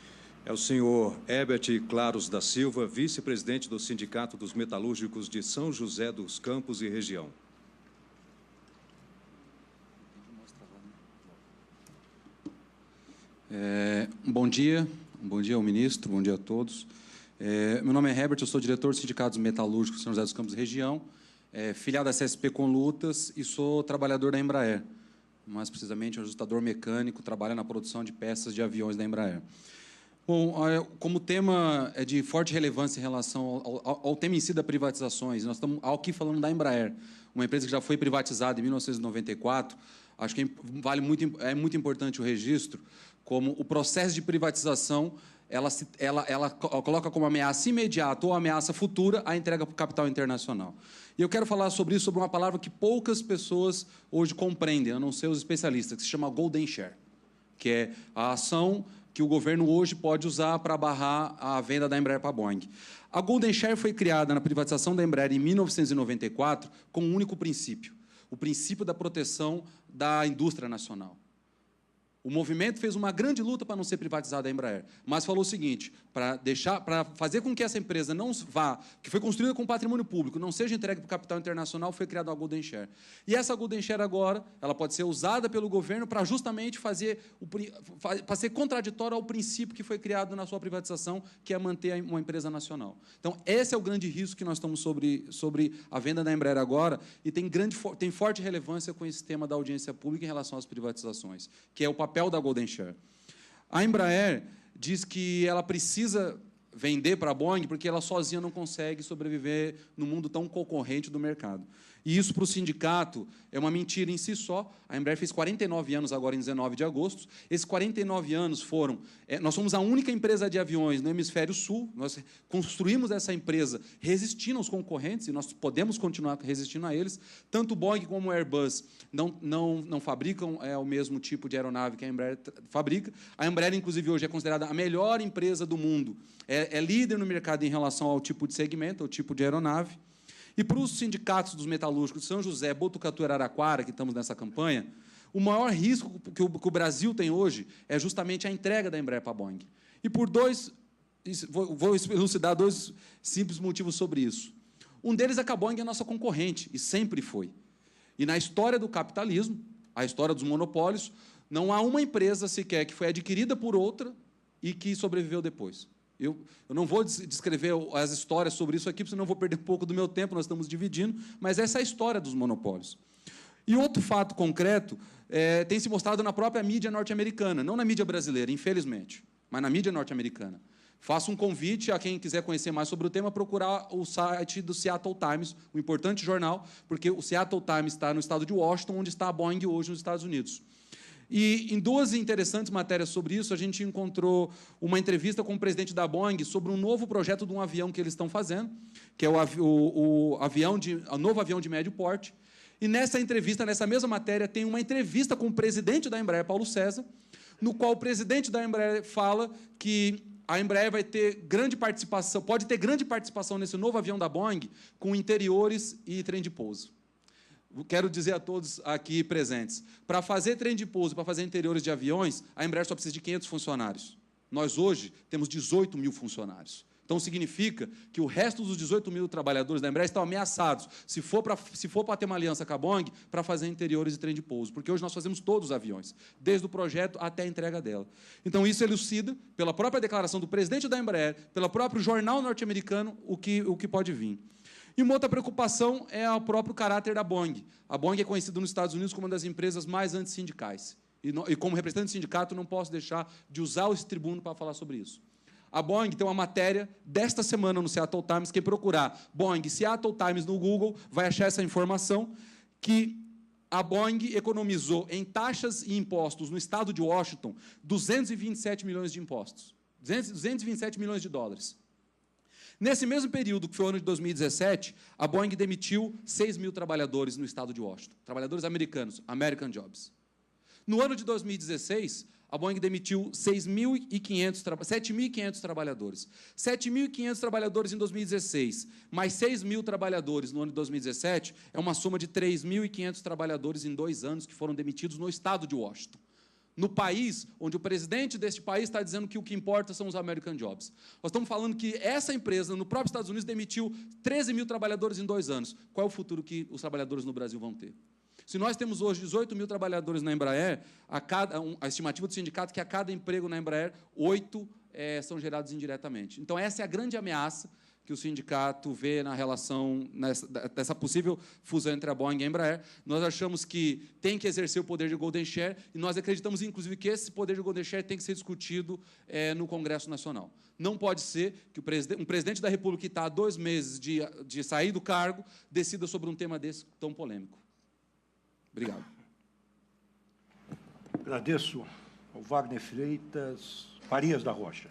É o senhor Herbert Claros da Silva, vice-presidente do Sindicato dos Metalúrgicos de São José dos Campos e região. Bom dia ao ministro, bom dia a todos. Meu nome é Herbert, eu sou diretor dos Sindicatos Metalúrgicos de São José dos Campos e região, filiado da CSP Conlutas e sou trabalhador da Embraer. Mais precisamente, ajustador mecânico, trabalha na produção de peças de aviões da Embraer. Bom, como o tema é de forte relevância em relação ao tema em si das privatizações, nós estamos aqui falando da Embraer, uma empresa que já foi privatizada em 1994. Acho que é muito importante o registro, como o processo de privatização ela coloca como ameaça imediata ou ameaça futura a entrega para o capital internacional. E eu quero falar sobre isso, sobre uma palavra que poucas pessoas hoje compreendem, a não ser os especialistas, que se chama Golden Share, que é a ação que o governo hoje pode usar para barrar a venda da Embraer para a Boeing. A Golden Share foi criada na privatização da Embraer em 1994 com um único princípio, o princípio da proteção da indústria nacional. O movimento fez uma grande luta para não ser privatizada a Embraer, mas falou o seguinte, para fazer com que essa empresa não vá, que foi construída com patrimônio público, não seja entregue para o capital internacional, foi criada a Golden Share. E essa Golden Share agora, ela pode ser usada pelo governo para justamente para ser contraditória ao princípio que foi criado na sua privatização, que é manter uma empresa nacional. Então, esse é o grande risco que nós estamos sobre a venda da Embraer agora, e tem forte relevância com esse tema da audiência pública em relação às privatizações, que é o papel da Golden Share. A Embraer diz que ela precisa vender para a Boeing porque ela sozinha não consegue sobreviver no mundo tão concorrente do mercado. E isso, para o sindicato, é uma mentira em si só. A Embraer fez 49 anos agora, em 19 de agosto. Esses 49 anos foram... nós somos a única empresa de aviões no Hemisfério Sul. Nós construímos essa empresa resistindo aos concorrentes, e nós podemos continuar resistindo a eles. Tanto o Boeing como o Airbus não fabricam o mesmo tipo de aeronave que a Embraer fabrica. A Embraer, inclusive, hoje é considerada a melhor empresa do mundo. É líder no mercado em relação ao tipo de segmento, ao tipo de aeronave. E para os sindicatos dos metalúrgicos de São José, Botucatu e Araraquara, que estamos nessa campanha, o maior risco que o Brasil tem hoje é justamente a entrega da Embraer para a Boeing. E por vou elucidar dois simples motivos sobre isso. Um deles é que a Boeing é a nossa concorrente, e sempre foi. E na história do capitalismo, a história dos monopólios, não há uma empresa sequer que foi adquirida por outra e que sobreviveu depois. Eu não vou descrever as histórias sobre isso aqui, porque senão eu vou perder um pouco do meu tempo, nós estamos dividindo, mas essa é a história dos monopólios. E outro fato concreto tem se mostrado na própria mídia norte-americana, não na mídia brasileira, infelizmente, mas na mídia norte-americana. Faço um convite a quem quiser conhecer mais sobre o tema, procurar o site do Seattle Times, um importante jornal, porque o Seattle Times está no estado de Washington, onde está a Boeing hoje nos Estados Unidos. E em duas interessantes matérias sobre isso, a gente encontrou uma entrevista com o presidente da Boeing sobre um novo projeto de um avião que eles estão fazendo, que é o novo avião de médio porte. E nessa entrevista, nessa mesma matéria, tem uma entrevista com o presidente da Embraer, Paulo César, no qual o presidente da Embraer fala que a Embraer vai ter grande participação, pode ter grande participação nesse novo avião da Boeing com interiores e trem de pouso. Quero dizer a todos aqui presentes, para fazer trem de pouso, para fazer interiores de aviões, a Embraer só precisa de 500 funcionários. Nós, hoje, temos 18 mil funcionários. Então, significa que o resto dos 18 mil trabalhadores da Embraer estão ameaçados, se for para ter uma aliança com a Boeing, para fazer interiores e trem de pouso, porque hoje nós fazemos todos os aviões, desde o projeto até a entrega dela. Então, isso elucida, pela própria declaração do presidente da Embraer, pelo próprio jornal norte-americano, o que pode vir. E uma outra preocupação é o próprio caráter da Boeing. A Boeing é conhecida nos Estados Unidos como uma das empresas mais antissindicais. E como representante do sindicato, não posso deixar de usar esse tribuno para falar sobre isso. A Boeing tem uma matéria desta semana no Seattle Times, quem procurar Boeing Seattle Times no Google vai achar essa informação, que a Boeing economizou em taxas e impostos no estado de Washington 227 milhões de impostos, 227 milhões de dólares. Nesse mesmo período, que foi o ano de 2017, a Boeing demitiu 6 mil trabalhadores no estado de Washington, trabalhadores americanos, American Jobs. No ano de 2016, a Boeing demitiu 7.500 trabalhadores. 7.500 trabalhadores em 2016, mais 6 mil trabalhadores no ano de 2017, é uma soma de 3.500 trabalhadores em 2 anos que foram demitidos no estado de Washington. No país onde o presidente deste país está dizendo que o que importa são os American Jobs. Nós estamos falando que essa empresa, no próprio Estados Unidos, demitiu 13 mil trabalhadores em 2 anos. Qual é o futuro que os trabalhadores no Brasil vão ter? Se nós temos hoje 18 mil trabalhadores na Embraer, a estimativa do sindicato é que a cada emprego na Embraer, 8 são gerados indiretamente. Então, essa é a grande ameaça que o sindicato vê na relação dessa possível fusão entre a Boeing e a Embraer. Nós achamos que tem que exercer o poder de Golden Share e nós acreditamos, inclusive, que esse poder de Golden Share tem que ser discutido no Congresso Nacional. Não pode ser que um presidente da República que está há 2 meses de sair do cargo decida sobre um tema desse tão polêmico. Obrigado. Agradeço ao Wagner Farias da Rocha.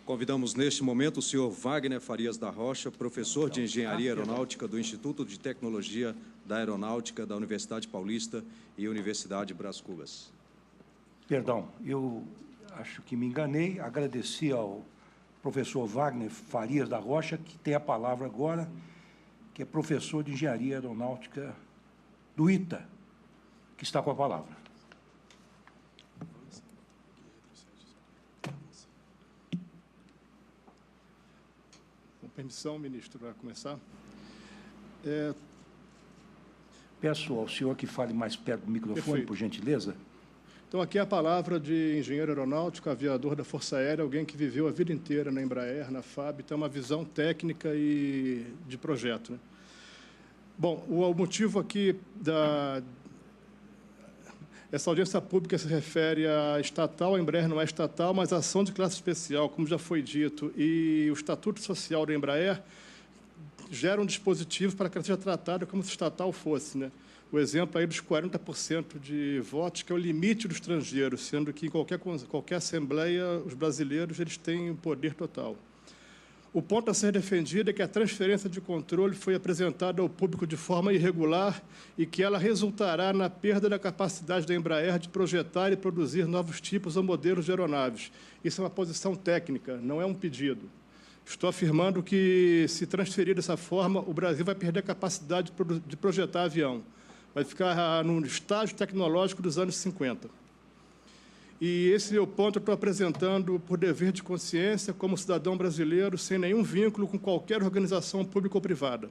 Convidamos, neste momento, o senhor Wagner Farias da Rocha, professor de Engenharia Aeronáutica do Instituto de Tecnologia da Aeronáutica da Universidade Paulista e Universidade Brás Cubas. Perdão, eu acho que me enganei. Agradeci ao professor Wagner Farias da Rocha, que tem a palavra agora, que é professor de Engenharia Aeronáutica do ITA, que está com a palavra. Com permissão, ministro, para começar. Peço ao senhor que fale mais perto do microfone, Perfeito. por gentileza. Então, aqui é a palavra de engenheiro aeronáutico, aviador da Força Aérea, alguém que viveu a vida inteira na Embraer, na FAB, tem uma visão técnica e de projeto, né? Bom, o motivo aqui essa audiência pública se refere à estatal, a Embraer não é estatal, mas a ação de classe especial, como já foi dito, e o Estatuto Social da Embraer geram dispositivos para que ela seja tratada como se estatal fosse, né? O exemplo aí dos 40% de votos, que é o limite do estrangeiro, sendo que em qualquer assembleia, os brasileiros eles têm o poder total. O ponto a ser defendido é que a transferência de controle foi apresentada ao público de forma irregular e que ela resultará na perda da capacidade da Embraer de projetar e produzir novos tipos ou modelos de aeronaves. Isso é uma posição técnica, não é um pedido. Estou afirmando que, se transferir dessa forma, o Brasil vai perder a capacidade de projetar avião. Vai ficar no estágio tecnológico dos anos 50. E esse é o ponto que eu estou apresentando por dever de consciência, como cidadão brasileiro, sem nenhum vínculo com qualquer organização pública ou privada.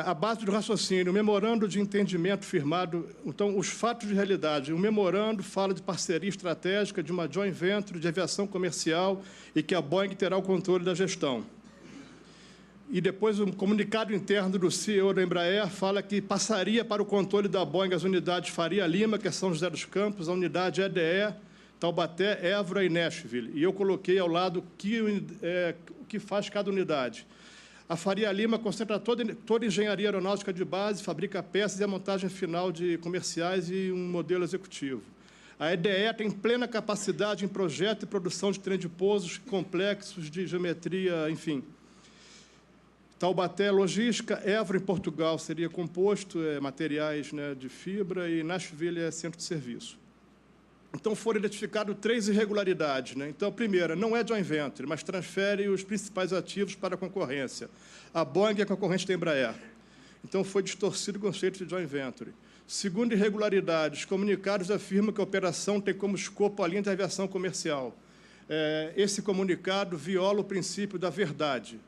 A base do raciocínio, o memorando de entendimento firmado, então, os fatos de realidade. O memorando fala de parceria estratégica, de uma joint venture de aviação comercial e que a Boeing terá o controle da gestão. E depois, um comunicado interno do CEO da Embraer fala que passaria para o controle da Boeing as unidades Faria Lima, que é São José dos Campos, a unidade EDE, Taubaté, Évora e Nashville. E eu coloquei ao lado o que faz cada unidade. A Faria Lima concentra toda a engenharia aeronáutica de base, fabrica peças e a montagem final de comerciais e um modelo executivo. A EDE tem plena capacidade em projeto e produção de trem de pousos complexos, de geometria, enfim. Taubaté, logística. Évora, em Portugal, seria composto, materiais, né, de fibra. E Nashville é centro de serviço. Então, foram identificadas 3 irregularidades, né? Então, a primeira, não é joint venture, mas transfere os principais ativos para a concorrência. A Boeing é concorrente da Embraer. Então, foi distorcido o conceito de joint venture. Segunda irregularidade, os comunicados afirmam que a operação tem como escopo a linha de aviação comercial. Esse comunicado viola o princípio da verdade,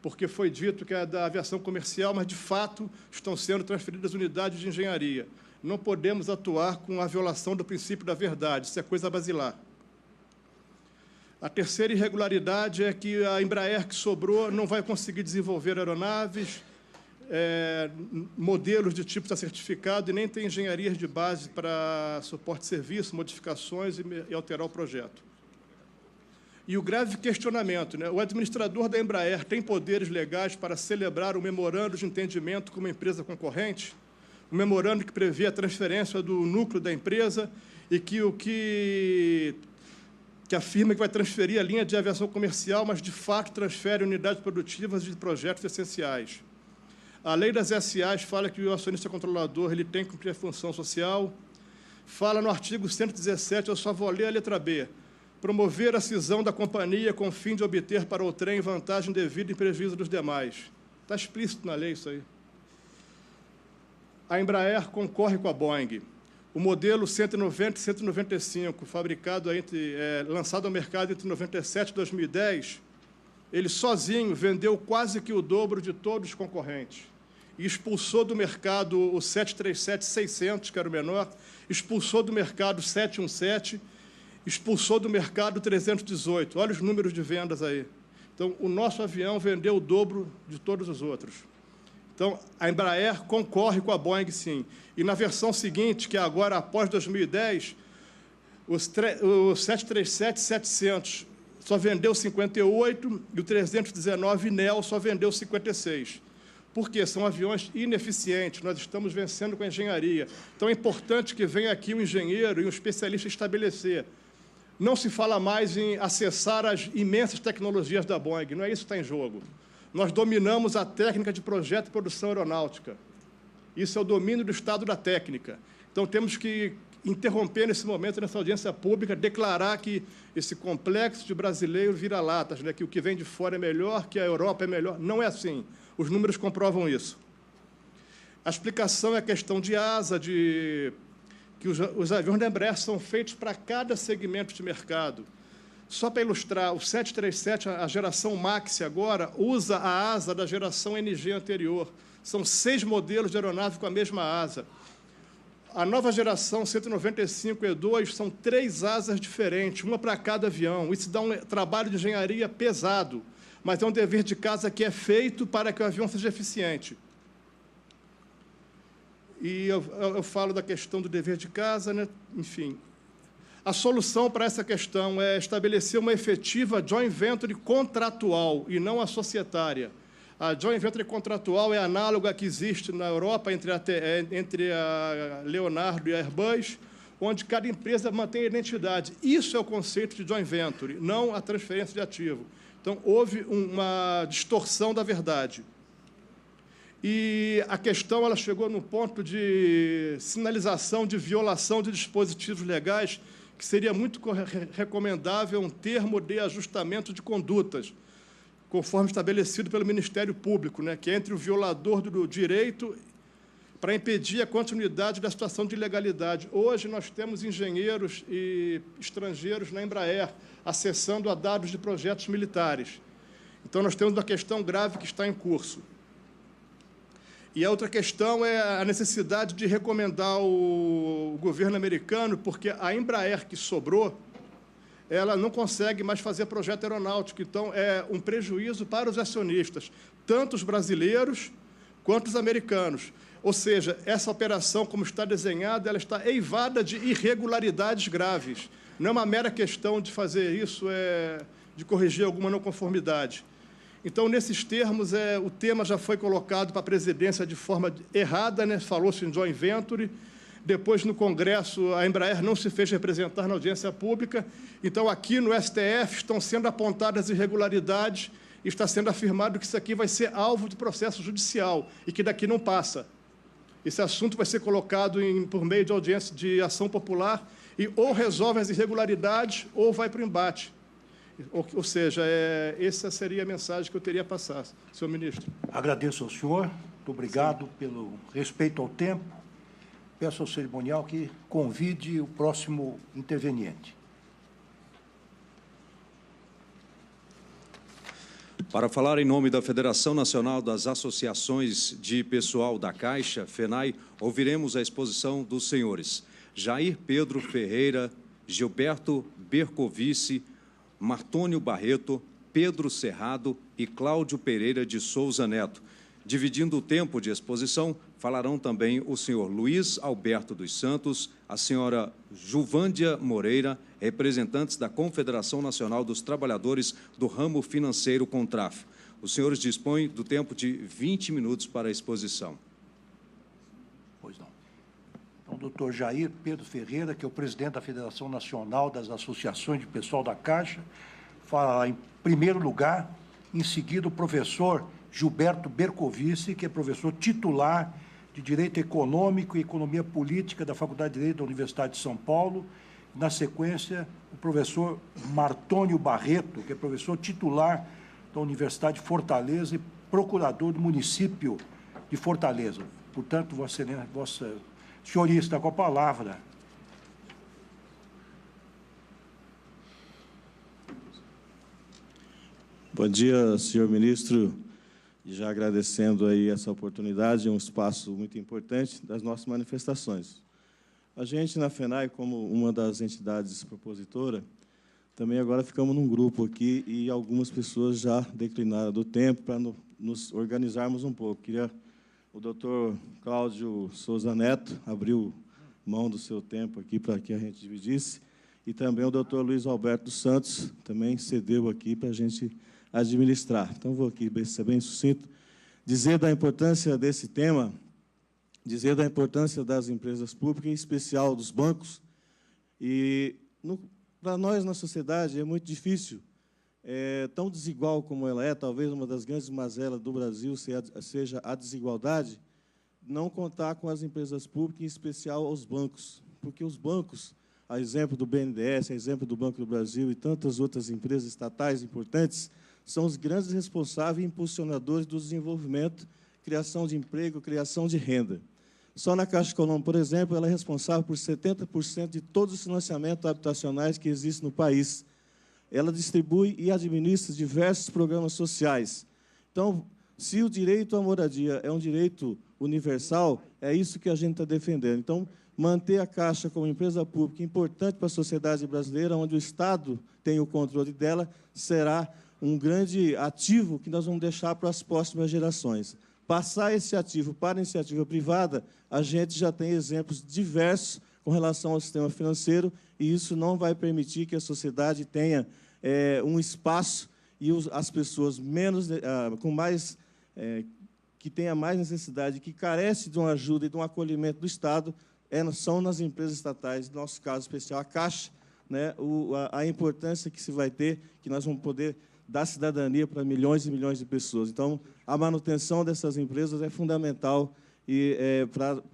porque foi dito que é da aviação comercial, mas, de fato, estão sendo transferidas unidades de engenharia. Não podemos atuar com a violação do princípio da verdade, isso é coisa basilar. A terceira irregularidade é que a Embraer, que sobrou, não vai conseguir desenvolver aeronaves, modelos de tipo certificado e nem tem engenharias de base para suporte de serviço, modificações e alterar o projeto. E o grave questionamento, né? O administrador da Embraer tem poderes legais para celebrar o memorando de entendimento com uma empresa concorrente? Um memorando que prevê a transferência do núcleo da empresa e que afirma que vai transferir a linha de aviação comercial, mas, de fato, transfere unidades produtivas de projetos essenciais. A lei das SAs fala que o acionista controlador ele tem que cumprir a função social. Fala no artigo 117, eu só vou ler a letra B, promover a cisão da companhia com o fim de obter para o trem vantagem devida em prejuízo dos demais. Está explícito na lei isso aí. A Embraer concorre com a Boeing. O modelo 190 e 195, lançado ao mercado entre 97 e 2010, ele sozinho vendeu quase que o dobro de todos os concorrentes. E expulsou do mercado o 737-600, que era o menor, expulsou do mercado o 717, expulsou do mercado o 318. Olha os números de vendas aí. Então, o nosso avião vendeu o dobro de todos os outros. Então, a Embraer concorre com a Boeing, sim. E na versão seguinte, que é agora após 2010, o 737-700 só vendeu 58 e o 319 Neo só vendeu 56. Por quê? São aviões ineficientes, nós estamos vencendo com a engenharia. Então, é importante que venha aqui um engenheiro e um especialista estabelecer. Não se fala mais em acessar as imensas tecnologias da Boeing, não é isso que está em jogo. Nós dominamos a técnica de projeto e produção aeronáutica. Isso é o domínio do estado da técnica. Então, temos que interromper, nesse momento, nessa audiência pública, declarar que esse complexo de brasileiro vira-latas, né, que o que vem de fora é melhor, que a Europa é melhor. Não é assim. Os números comprovam isso. A explicação é a questão de asa, que os aviões da Embraer são feitos para cada segmento de mercado. Só para ilustrar, o 737, a geração MAX agora, usa a asa da geração NG anterior. São 6 modelos de aeronave com a mesma asa. A nova geração 195E2 são 3 asas diferentes, uma para cada avião. Isso dá um trabalho de engenharia pesado, mas é um dever de casa que é feito para que o avião seja eficiente. E eu falo da questão do dever de casa, né? Enfim. A solução para essa questão é estabelecer uma efetiva joint venture contratual e não a societária. A joint venture contratual é análoga à que existe na Europa entre a Leonardo e a Airbus, onde cada empresa mantém a identidade. Isso é o conceito de joint venture, não a transferência de ativo. Então, houve uma distorção da verdade. E a questão ela chegou num ponto de sinalização de violação de dispositivos legais, que seria muito recomendável um termo de ajustamento de condutas, conforme estabelecido pelo Ministério Público, né, que é entre o violador do direito para impedir a continuidade da situação de ilegalidade. Hoje, nós temos engenheiros e estrangeiros na Embraer acessando a dados de projetos militares. Então, nós temos uma questão grave que está em curso. E a outra questão é a necessidade de recomendar o governo americano, porque a Embraer que sobrou, ela não consegue mais fazer projeto aeronáutico. Então, é um prejuízo para os acionistas, tanto os brasileiros quanto os americanos. Ou seja, essa operação, como está desenhada, ela está eivada de irregularidades graves. Não é uma mera questão de fazer isso, de corrigir alguma não conformidade. Então, nesses termos, o tema já foi colocado para a presidência de forma errada, né? Falou-se em joint venture. Depois, no Congresso, a Embraer não se fez representar na audiência pública. Então, aqui no STF, estão sendo apontadas irregularidades e está sendo afirmado que isso aqui vai ser alvo de processo judicial e que daqui não passa. Esse assunto vai ser colocado por meio de audiência de ação popular e ou resolve as irregularidades ou vai para o embate. Ou seja, essa seria a mensagem que eu teria a passar, senhor ministro. Agradeço ao senhor, muito obrigado pelo respeito ao tempo. Peço ao cerimonial que convide o próximo interveniente. Para falar em nome da Federação Nacional das Associações de Pessoal da Caixa, FENAI, ouviremos a exposição dos senhores Jair Pedro Ferreira, Gilberto Bercovici, Martônio Barreto, Pedro Cerrado e Cláudio Pereira de Souza Neto. Dividindo o tempo de exposição, falarão também o senhor Luiz Alberto dos Santos, a senhora Juvândia Moreira, representantes da Confederação Nacional dos Trabalhadores do Ramo Financeiro Contraf. Os senhores dispõem do tempo de 20 minutos para a exposição. Pois não. Então, doutor Jair Pedro Ferreira, que é o presidente da Federação Nacional das Associações de Pessoal da Caixa, fala em primeiro lugar, em seguida o professor Gilberto Bercovici, que é professor titular de Direito Econômico e Economia Política da Faculdade de Direito da Universidade de São Paulo. Na sequência, o professor Martônio Barreto, que é professor titular da Universidade de Fortaleza e procurador do município de Fortaleza. Portanto, Vossa Excelência, Vossa Senhoria está com a palavra. Bom dia, senhor ministro. E já agradecendo aí essa oportunidade, um espaço muito importante das nossas manifestações. A gente, na FENAI, como uma das entidades propositoras, também agora ficamos num grupo aqui e algumas pessoas já declinaram do tempo para nos organizarmos um pouco. O doutor Cláudio Souza Neto abriu mão do seu tempo aqui para que a gente dividisse, e também o doutor Luiz Alberto dos Santos também cedeu aqui para a gente administrar. Então, vou aqui ser bem sucinto, dizer da importância desse tema, dizer da importância das empresas públicas, em especial dos bancos. E, para nós, na sociedade, é muito difícil, tão desigual como ela é, talvez uma das grandes mazelas do Brasil seja a desigualdade, não contar com as empresas públicas, em especial os bancos, porque os bancos, a exemplo do BNDES, a exemplo do Banco do Brasil e tantas outras empresas estatais importantes, são os grandes responsáveis e impulsionadores do desenvolvimento, criação de emprego, criação de renda. Só na Caixa Econômica, por exemplo, ela é responsável por 70% de todos os financiamentos habitacionais que existem no país. Ela distribui e administra diversos programas sociais. Então, se o direito à moradia é um direito universal, é isso que a gente está defendendo. Então, manter a Caixa como empresa pública importante para a sociedade brasileira, onde o Estado tem o controle dela, será um grande ativo que nós vamos deixar para as próximas gerações. Passar esse ativo para a iniciativa privada, a gente já tem exemplos diversos com relação ao sistema financeiro, e isso não vai permitir que a sociedade tenha um espaço e as pessoas que tenham mais necessidade, que carecem de uma ajuda e de um acolhimento do Estado, são nas empresas estatais, no nosso caso especial, a Caixa, né, a importância que se vai ter, que nós vamos poder dar cidadania para milhões e milhões de pessoas. Então, a manutenção dessas empresas é fundamental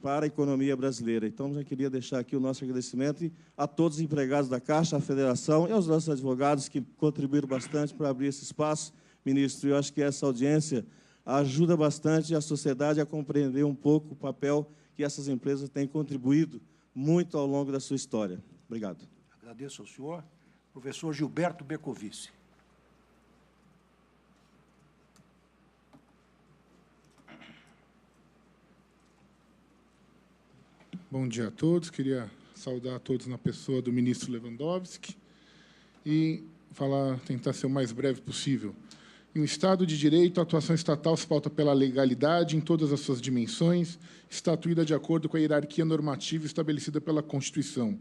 para a economia brasileira. Então, já queria deixar aqui o nosso agradecimento a todos os empregados da Caixa, à Federação e aos nossos advogados que contribuíram bastante para abrir esse espaço. Ministro, eu acho que essa audiência ajuda bastante a sociedade a compreender um pouco o papel que essas empresas têm contribuído muito ao longo da sua história. Obrigado. Agradeço ao senhor. Professor Gilberto Bercovici. Bom dia a todos. Queria saudar a todos na pessoa do ministro Lewandowski e tentar ser o mais breve possível. Em um Estado de Direito, a atuação estatal se pauta pela legalidade em todas as suas dimensões, estatuída de acordo com a hierarquia normativa estabelecida pela Constituição.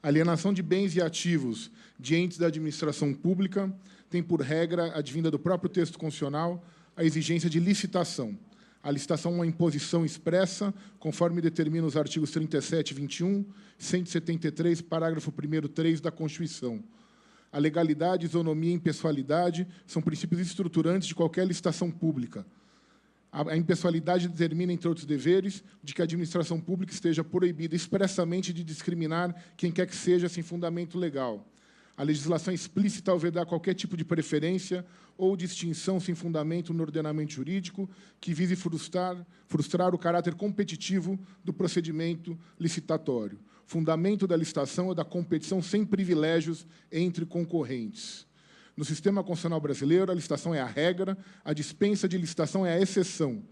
A alienação de bens e ativos de entes da administração pública tem por regra, advinda do próprio texto constitucional, a exigência de licitação. A licitação é uma imposição expressa, conforme determina os artigos 37 e 21, 173, parágrafo 1º, 3 da Constituição. A legalidade, isonomia e impessoalidade são princípios estruturantes de qualquer licitação pública. A impessoalidade determina, entre outros deveres, de que a administração pública esteja proibida expressamente de discriminar quem quer que seja sem fundamento legal. A legislação explícita ao vedar qualquer tipo de preferência ou distinção sem fundamento no ordenamento jurídico que vise frustrar o caráter competitivo do procedimento licitatório. Fundamento da licitação é da competição sem privilégios entre concorrentes. No sistema constitucional brasileiro, a licitação é a regra, a dispensa de licitação é a exceção.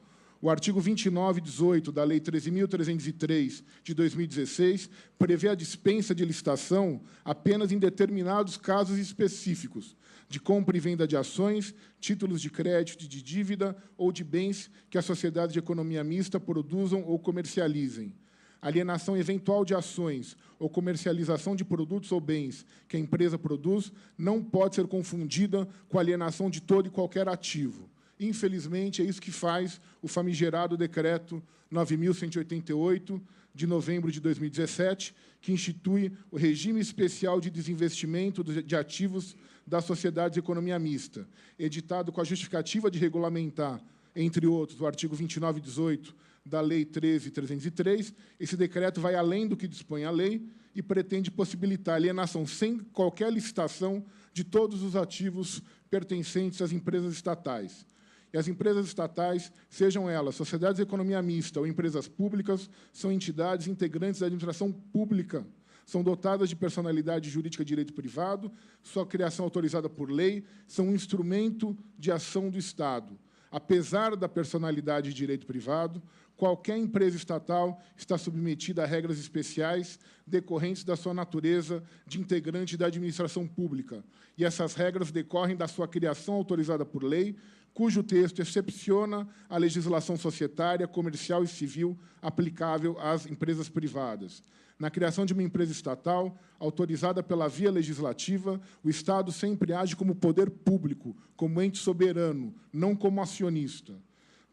O artigo 2918 da Lei 13.303, de 2016, prevê a dispensa de licitação apenas em determinados casos específicos, de compra e venda de ações, títulos de crédito, de dívida ou de bens que as sociedades de economia mista produzam ou comercializem. Alienação eventual de ações ou comercialização de produtos ou bens que a empresa produz não pode ser confundida com a alienação de todo e qualquer ativo. Infelizmente, é isso que faz o famigerado Decreto 9.188, de novembro de 2017, que institui o regime especial de desinvestimento de ativos das sociedades de economia mista, editado com a justificativa de regulamentar, entre outros, o artigo 2918 da Lei 13.303. Esse decreto vai além do que dispõe a lei e pretende possibilitar a alienação sem qualquer licitação de todos os ativos pertencentes às empresas estatais. E as empresas estatais, sejam elas sociedades de economia mista ou empresas públicas, são entidades integrantes da administração pública, são dotadas de personalidade jurídica de direito privado, sua criação autorizada por lei, são um instrumento de ação do Estado. Apesar da personalidade de direito privado, qualquer empresa estatal está submetida a regras especiais decorrentes da sua natureza de integrante da administração pública. E essas regras decorrem da sua criação autorizada por lei, cujo texto excepciona a legislação societária, comercial e civil aplicável às empresas privadas. Na criação de uma empresa estatal, autorizada pela via legislativa, o Estado sempre age como poder público, como ente soberano, não como acionista.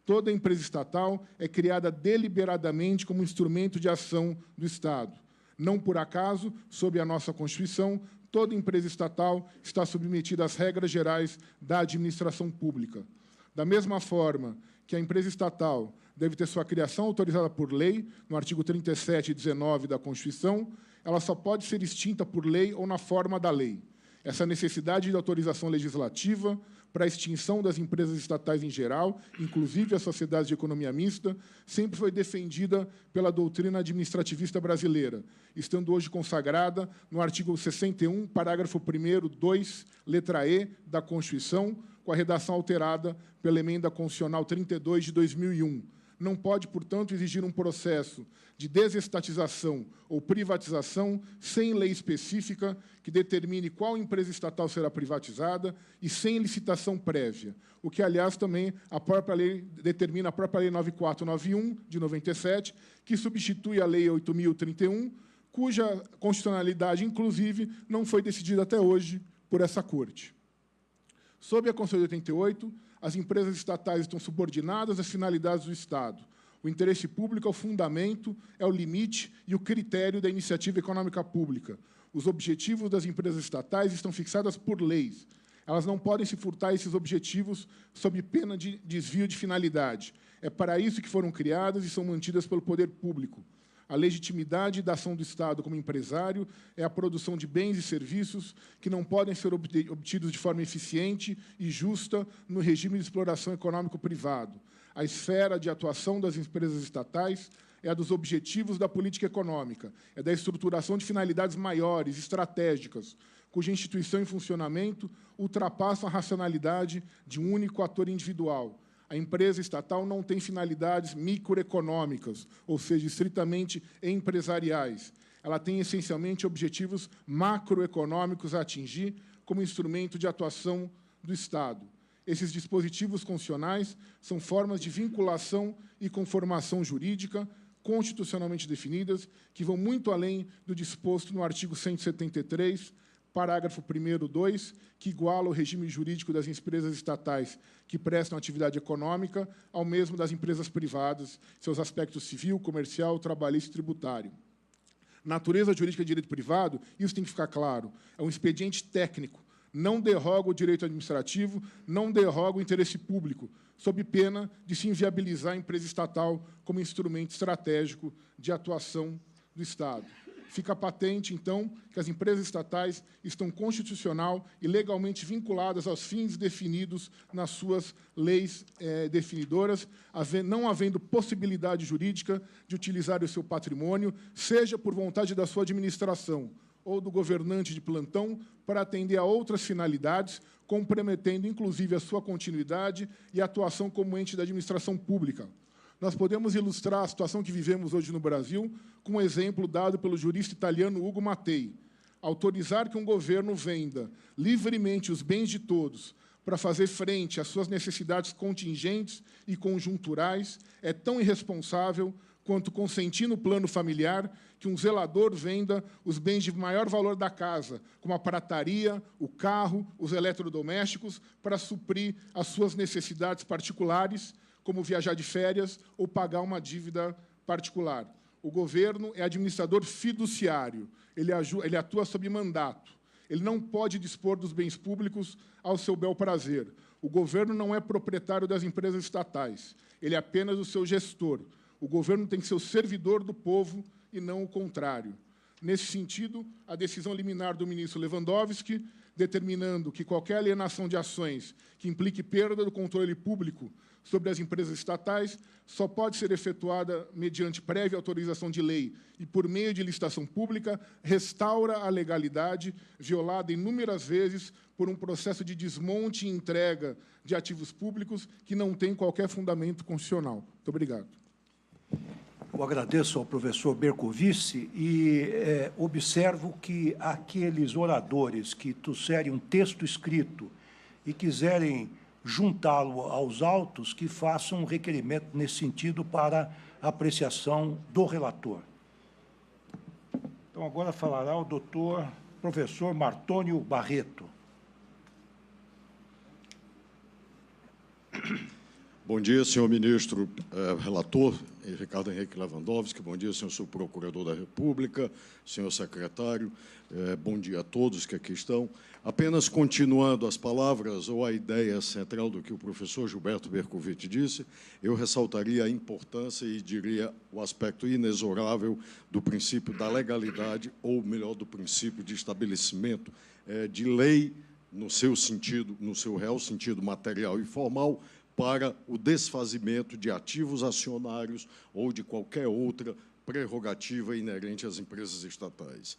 Toda empresa estatal é criada deliberadamente como instrumento de ação do Estado. Não por acaso, sob a nossa Constituição, toda empresa estatal está submetida às regras gerais da administração pública. Da mesma forma que a empresa estatal deve ter sua criação autorizada por lei, no artigo 37 e 19 da Constituição, ela só pode ser extinta por lei ou na forma da lei. Essa necessidade de autorização legislativa para a extinção das empresas estatais em geral, inclusive as sociedades de economia mista, sempre foi defendida pela doutrina administrativista brasileira, estando hoje consagrada no artigo 61, parágrafo 1º, 2, letra E, da Constituição, com a redação alterada pela Emenda Constitucional 32, de 2001. Não pode, portanto, exigir um processo de desestatização ou privatização sem lei específica que determine qual empresa estatal será privatizada e sem licitação prévia, o que, aliás, também a própria lei determina, a própria Lei 9491, de 97, que substitui a Lei 8.031, cuja constitucionalidade, inclusive, não foi decidida até hoje por essa Corte. Sob a Constituição de 88, as empresas estatais estão subordinadas às finalidades do Estado. O interesse público é o fundamento, é o limite e o critério da iniciativa econômica pública. Os objetivos das empresas estatais estão fixados por leis. Elas não podem se furtar a esses objetivos sob pena de desvio de finalidade. É para isso que foram criadas e são mantidas pelo poder público. A legitimidade da ação do Estado como empresário é a produção de bens e serviços que não podem ser obtidos de forma eficiente e justa no regime de exploração econômico privado. A esfera de atuação das empresas estatais é a dos objetivos da política econômica, é da estruturação de finalidades maiores, estratégicas, cuja instituição e funcionamento ultrapassam a racionalidade de um único ator individual. A empresa estatal não tem finalidades microeconômicas, ou seja, estritamente empresariais. Ela tem, essencialmente, objetivos macroeconômicos a atingir como instrumento de atuação do Estado. Esses dispositivos constitucionais são formas de vinculação e conformação jurídica constitucionalmente definidas, que vão muito além do disposto no artigo 173, parágrafo 1º, 2, que iguala o regime jurídico das empresas estatais que prestam atividade econômica ao mesmo das empresas privadas, seus aspectos civil, comercial, trabalhista e tributário. natureza jurídica de direito privado, isso tem que ficar claro, é um expediente técnico, não derroga o direito administrativo, não derroga o interesse público, sob pena de se inviabilizar a empresa estatal como instrumento estratégico de atuação do Estado. Fica patente, então, que as empresas estatais estão constitucional e legalmente vinculadas aos fins definidos nas suas leis definidoras, não havendo possibilidade jurídica de utilizar o seu patrimônio, seja por vontade da sua administração ou do governante de plantão, para atender a outras finalidades, comprometendo, inclusive, a sua continuidade e atuação como ente da administração pública. Nós podemos ilustrar a situação que vivemos hoje no Brasil com um exemplo dado pelo jurista italiano Ugo Mattei. Autorizar que um governo venda livremente os bens de todos para fazer frente às suas necessidades contingentes e conjunturais é tão irresponsável quanto consentir no plano familiar que um zelador venda os bens de maior valor da casa, como a prataria, o carro, os eletrodomésticos, para suprir as suas necessidades particulares, como viajar de férias ou pagar uma dívida particular. O governo é administrador fiduciário, ele atua sob mandato. Ele não pode dispor dos bens públicos ao seu bel prazer. O governo não é proprietário das empresas estatais, ele é apenas o seu gestor. O governo tem que ser o servidor do povo e não o contrário. Nesse sentido, a decisão liminar do ministro Lewandowski, determinando que qualquer alienação de ações que implique perda do controle público sobre as empresas estatais só pode ser efetuada mediante prévia autorização de lei e por meio de licitação pública, restaura a legalidade violada inúmeras vezes por um processo de desmonte e entrega de ativos públicos que não tem qualquer fundamento constitucional. Muito obrigado. Eu agradeço ao professor Bercovici e observo que aqueles oradores que trouxerem um texto escrito e quiserem juntá-lo aos autos, que façam um requerimento nesse sentido para apreciação do relator. Então, agora falará o doutor professor Martônio Barreto. Bom dia, senhor ministro relator, Ricardo Henrique Lewandowski. Bom dia, senhor subprocurador da República, senhor secretário. Bom dia a todos que aqui estão. Apenas continuando as palavras ou a ideia central do que o professor Gilberto Bercovici disse, eu ressaltaria a importância e diria o aspecto inexorável do princípio da legalidade, ou melhor, do princípio de estabelecimento de lei no seu sentido, no seu real sentido material e formal, para o desfazimento de ativos acionários ou de qualquer outra prerrogativa inerente às empresas estatais.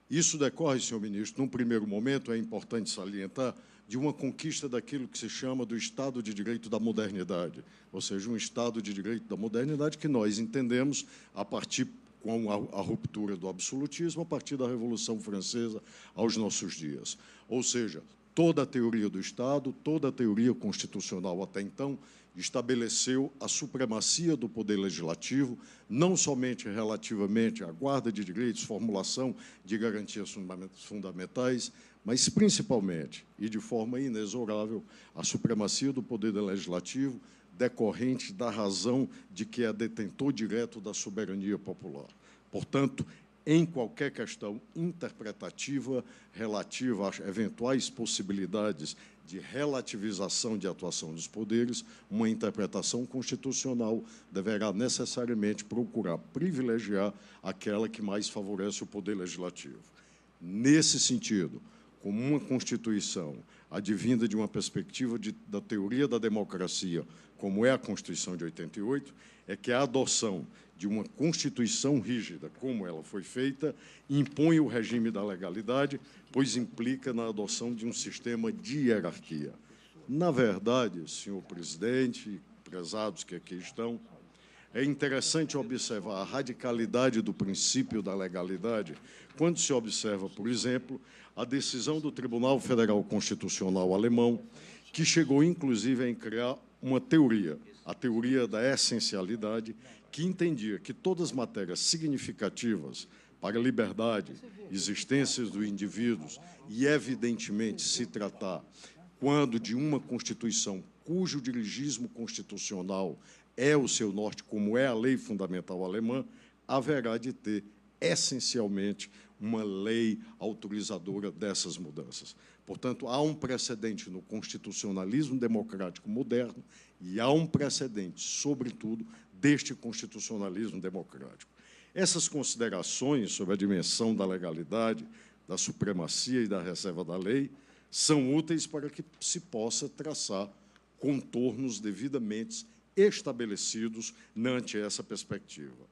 Isso decorre, senhor ministro, num primeiro momento, é importante salientar, de uma conquista daquilo que se chama do Estado de Direito da Modernidade, ou seja, um Estado de Direito da Modernidade que nós entendemos a partir com a ruptura do absolutismo, a partir da Revolução Francesa aos nossos dias. Ou seja, toda a teoria do Estado, toda a teoria constitucional até então, estabeleceu a supremacia do poder legislativo, não somente relativamente à guarda de direitos, formulação de garantias fundamentais, mas principalmente, e de forma inexorável, a supremacia do poder legislativo decorrente da razão de que é detentor direto da soberania popular. Portanto, em qualquer questão interpretativa relativa a eventuais possibilidades de relativização de atuação dos poderes, uma interpretação constitucional deverá necessariamente procurar privilegiar aquela que mais favorece o poder legislativo. Nesse sentido, como uma Constituição advinda de uma perspectiva da teoria da democracia, como é a Constituição de 88, é que a adoção de uma Constituição rígida, como ela foi feita, impõe o regime da legalidade, pois implica na adoção de um sistema de hierarquia. Na verdade, senhor presidente e prezados que aqui estão, é interessante observar a radicalidade do princípio da legalidade quando se observa, por exemplo, a decisão do Tribunal Federal Constitucional alemão, que chegou, inclusive, a criar uma teoria, a teoria da essencialidade, que entendia que todas as matérias significativas para a liberdade, existências dos indivíduos e, evidentemente, se tratar, quando de uma Constituição cujo dirigismo constitucional é o seu norte, como é a lei fundamental alemã, haverá de ter essencialmente uma lei autorizadora dessas mudanças. Portanto, há um precedente no constitucionalismo democrático moderno e há um precedente, sobretudo, deste constitucionalismo democrático. Essas considerações sobre a dimensão da legalidade, da supremacia e da reserva da lei são úteis para que se possa traçar contornos devidamente estabelecidos ante essa perspectiva.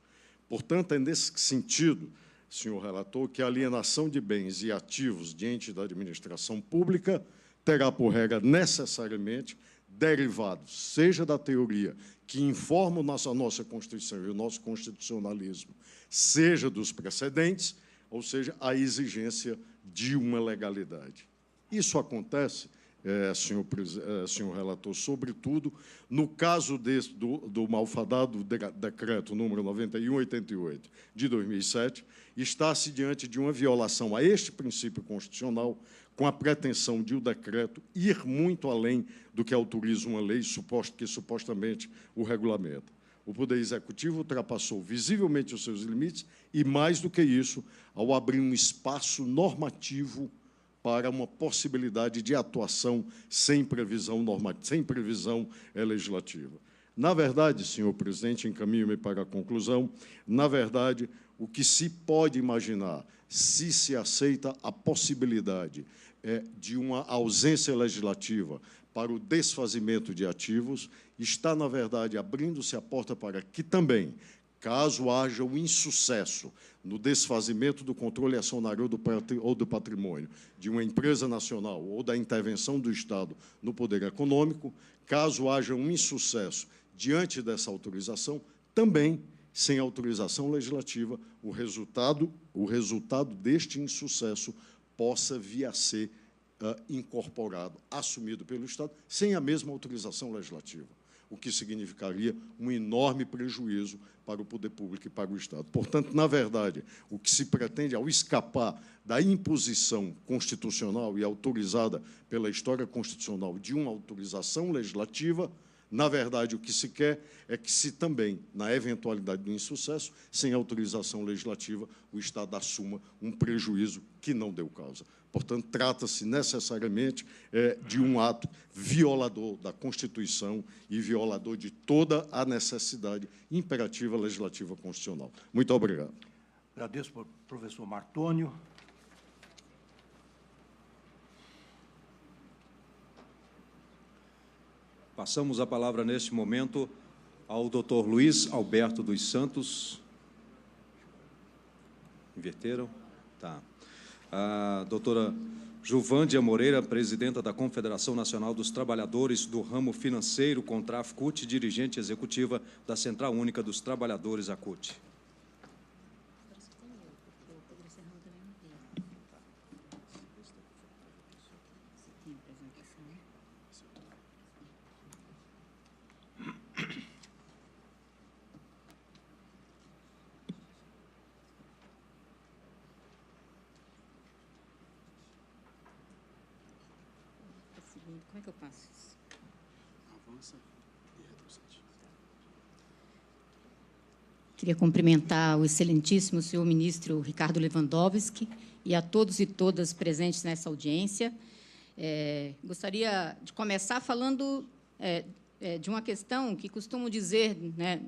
Portanto, é nesse sentido, senhor relator, que a alienação de bens e ativos diante da administração pública terá por regra necessariamente derivados, seja da teoria que informa a nossa Constituição e o nosso constitucionalismo, seja dos precedentes, ou seja, a exigência de uma legalidade. Isso acontece, senhor relator, sobretudo no caso do malfadado decreto número 9188 de 2007, está-se diante de uma violação a este princípio constitucional, com a pretensão de o decreto ir muito além do que autoriza uma lei que supostamente o regulamenta. O Poder Executivo ultrapassou visivelmente os seus limites e, mais do que isso, ao abrir um espaço normativo para uma possibilidade de atuação sem previsão legislativa. Na verdade, senhor presidente, encaminho-me para a conclusão, na verdade, o que se pode imaginar, se aceita a possibilidade de uma ausência legislativa para o desfazimento de ativos, está, na verdade, abrindo-se a porta para que também, caso haja um insucesso no desfazimento do controle acionário ou do patrimônio de uma empresa nacional ou da intervenção do Estado no poder econômico, caso haja um insucesso diante dessa autorização, também, sem autorização legislativa, o resultado deste insucesso possa vir a ser incorporado, assumido pelo Estado, sem a mesma autorização legislativa, o que significaria um enorme prejuízo para o poder público e para o Estado. Portanto, na verdade, o que se pretende, ao escapar da imposição constitucional e autorizada pela história constitucional de uma autorização legislativa, na verdade, o que se quer é que, se também, na eventualidade do insucesso, sem autorização legislativa, o Estado assuma um prejuízo que não deu causa. Portanto, trata-se necessariamente de um ato violador da Constituição e violador de toda a necessidade imperativa legislativa constitucional. Muito obrigado. Agradeço ao professor Martônio. Passamos a palavra, neste momento, ao doutor Luiz Alberto dos Santos. Inverteram? Tá. A doutora Juvândia Moreira, presidenta da Confederação Nacional dos Trabalhadores do Ramo Financeiro, Contraf CUT, dirigente executiva da Central Única dos Trabalhadores, a CUT. Como é que eu faço isso? Avança e retrocede. Queria cumprimentar o excelentíssimo senhor ministro Ricardo Lewandowski e a todos e todas presentes nessa audiência. Gostaria de começar falando de uma questão que costumam dizer, né,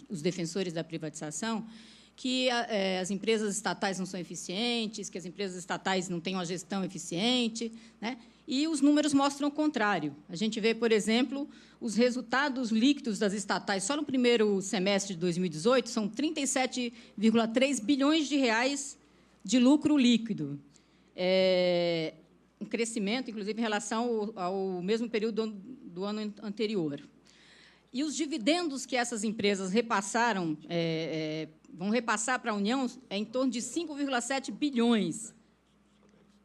os defensores da privatização, que as empresas estatais não são eficientes, que as empresas estatais não têm uma gestão eficiente, né? E os números mostram o contrário. A gente vê, por exemplo, os resultados líquidos das estatais só no primeiro semestre de 2018 são 37,3 bilhões de reais de lucro líquido. Um crescimento, inclusive, em relação ao mesmo período do ano anterior. E os dividendos que essas empresas repassaram, vão repassar para a União em torno de 5,7 bilhões.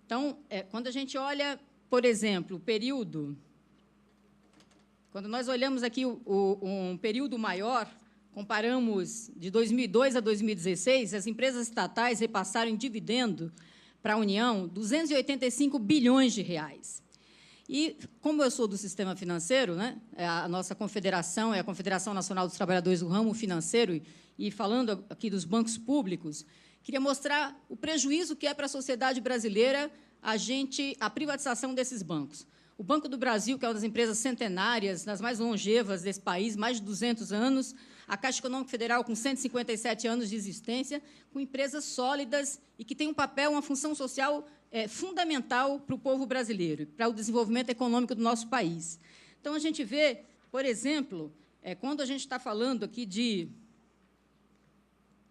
Então, quando a gente olha, por exemplo, o período... Quando nós olhamos aqui um período maior, comparamos de 2002 a 2016, as empresas estatais repassaram em dividendo para a União 285 bilhões de reais. E, como eu sou do sistema financeiro, né, a nossa confederação é a Confederação Nacional dos Trabalhadores do Ramo Financeiro, e falando aqui dos bancos públicos, queria mostrar o prejuízo que é para a sociedade brasileira a privatização desses bancos. O Banco do Brasil, que é uma das empresas centenárias, das mais longevas desse país, mais de 200 anos, a Caixa Econômica Federal, com 157 anos de existência, com empresas sólidas e que tem um papel, uma função social fundamental para o povo brasileiro, para o desenvolvimento econômico do nosso país. Então, a gente vê, por exemplo, quando a gente está falando aqui de...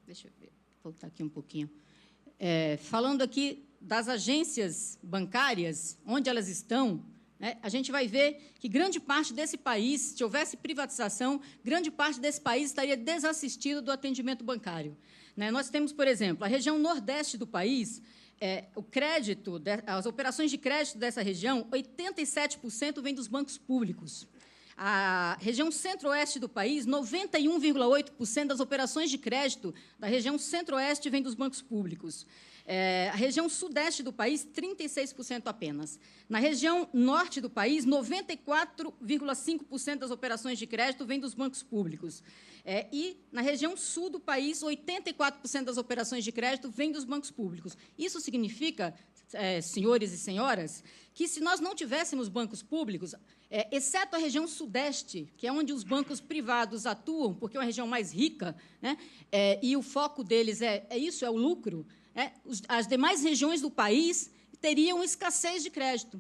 Deixa eu ver, voltar aqui um pouquinho. Falando aqui das agências bancárias, onde elas estão, a gente vai ver que grande parte desse país, se houvesse privatização, grande parte desse país estaria desassistido do atendimento bancário. Nós temos, por exemplo, a região nordeste do país, o crédito, as operações de crédito dessa região, 87% vem dos bancos públicos. A região centro-oeste do país, 91,8% das operações de crédito da região centro-oeste vem dos bancos públicos. A região sudeste do país, 36% apenas. Na região norte do país, 94,5% das operações de crédito vêm dos bancos públicos. E, na região sul do país, 84% das operações de crédito vêm dos bancos públicos. Isso significa, senhores e senhoras, que, se nós não tivéssemos bancos públicos, exceto a região sudeste, que é onde os bancos privados atuam, porque é uma região mais rica, e o foco deles é o lucro, as demais regiões do país teriam escassez de crédito.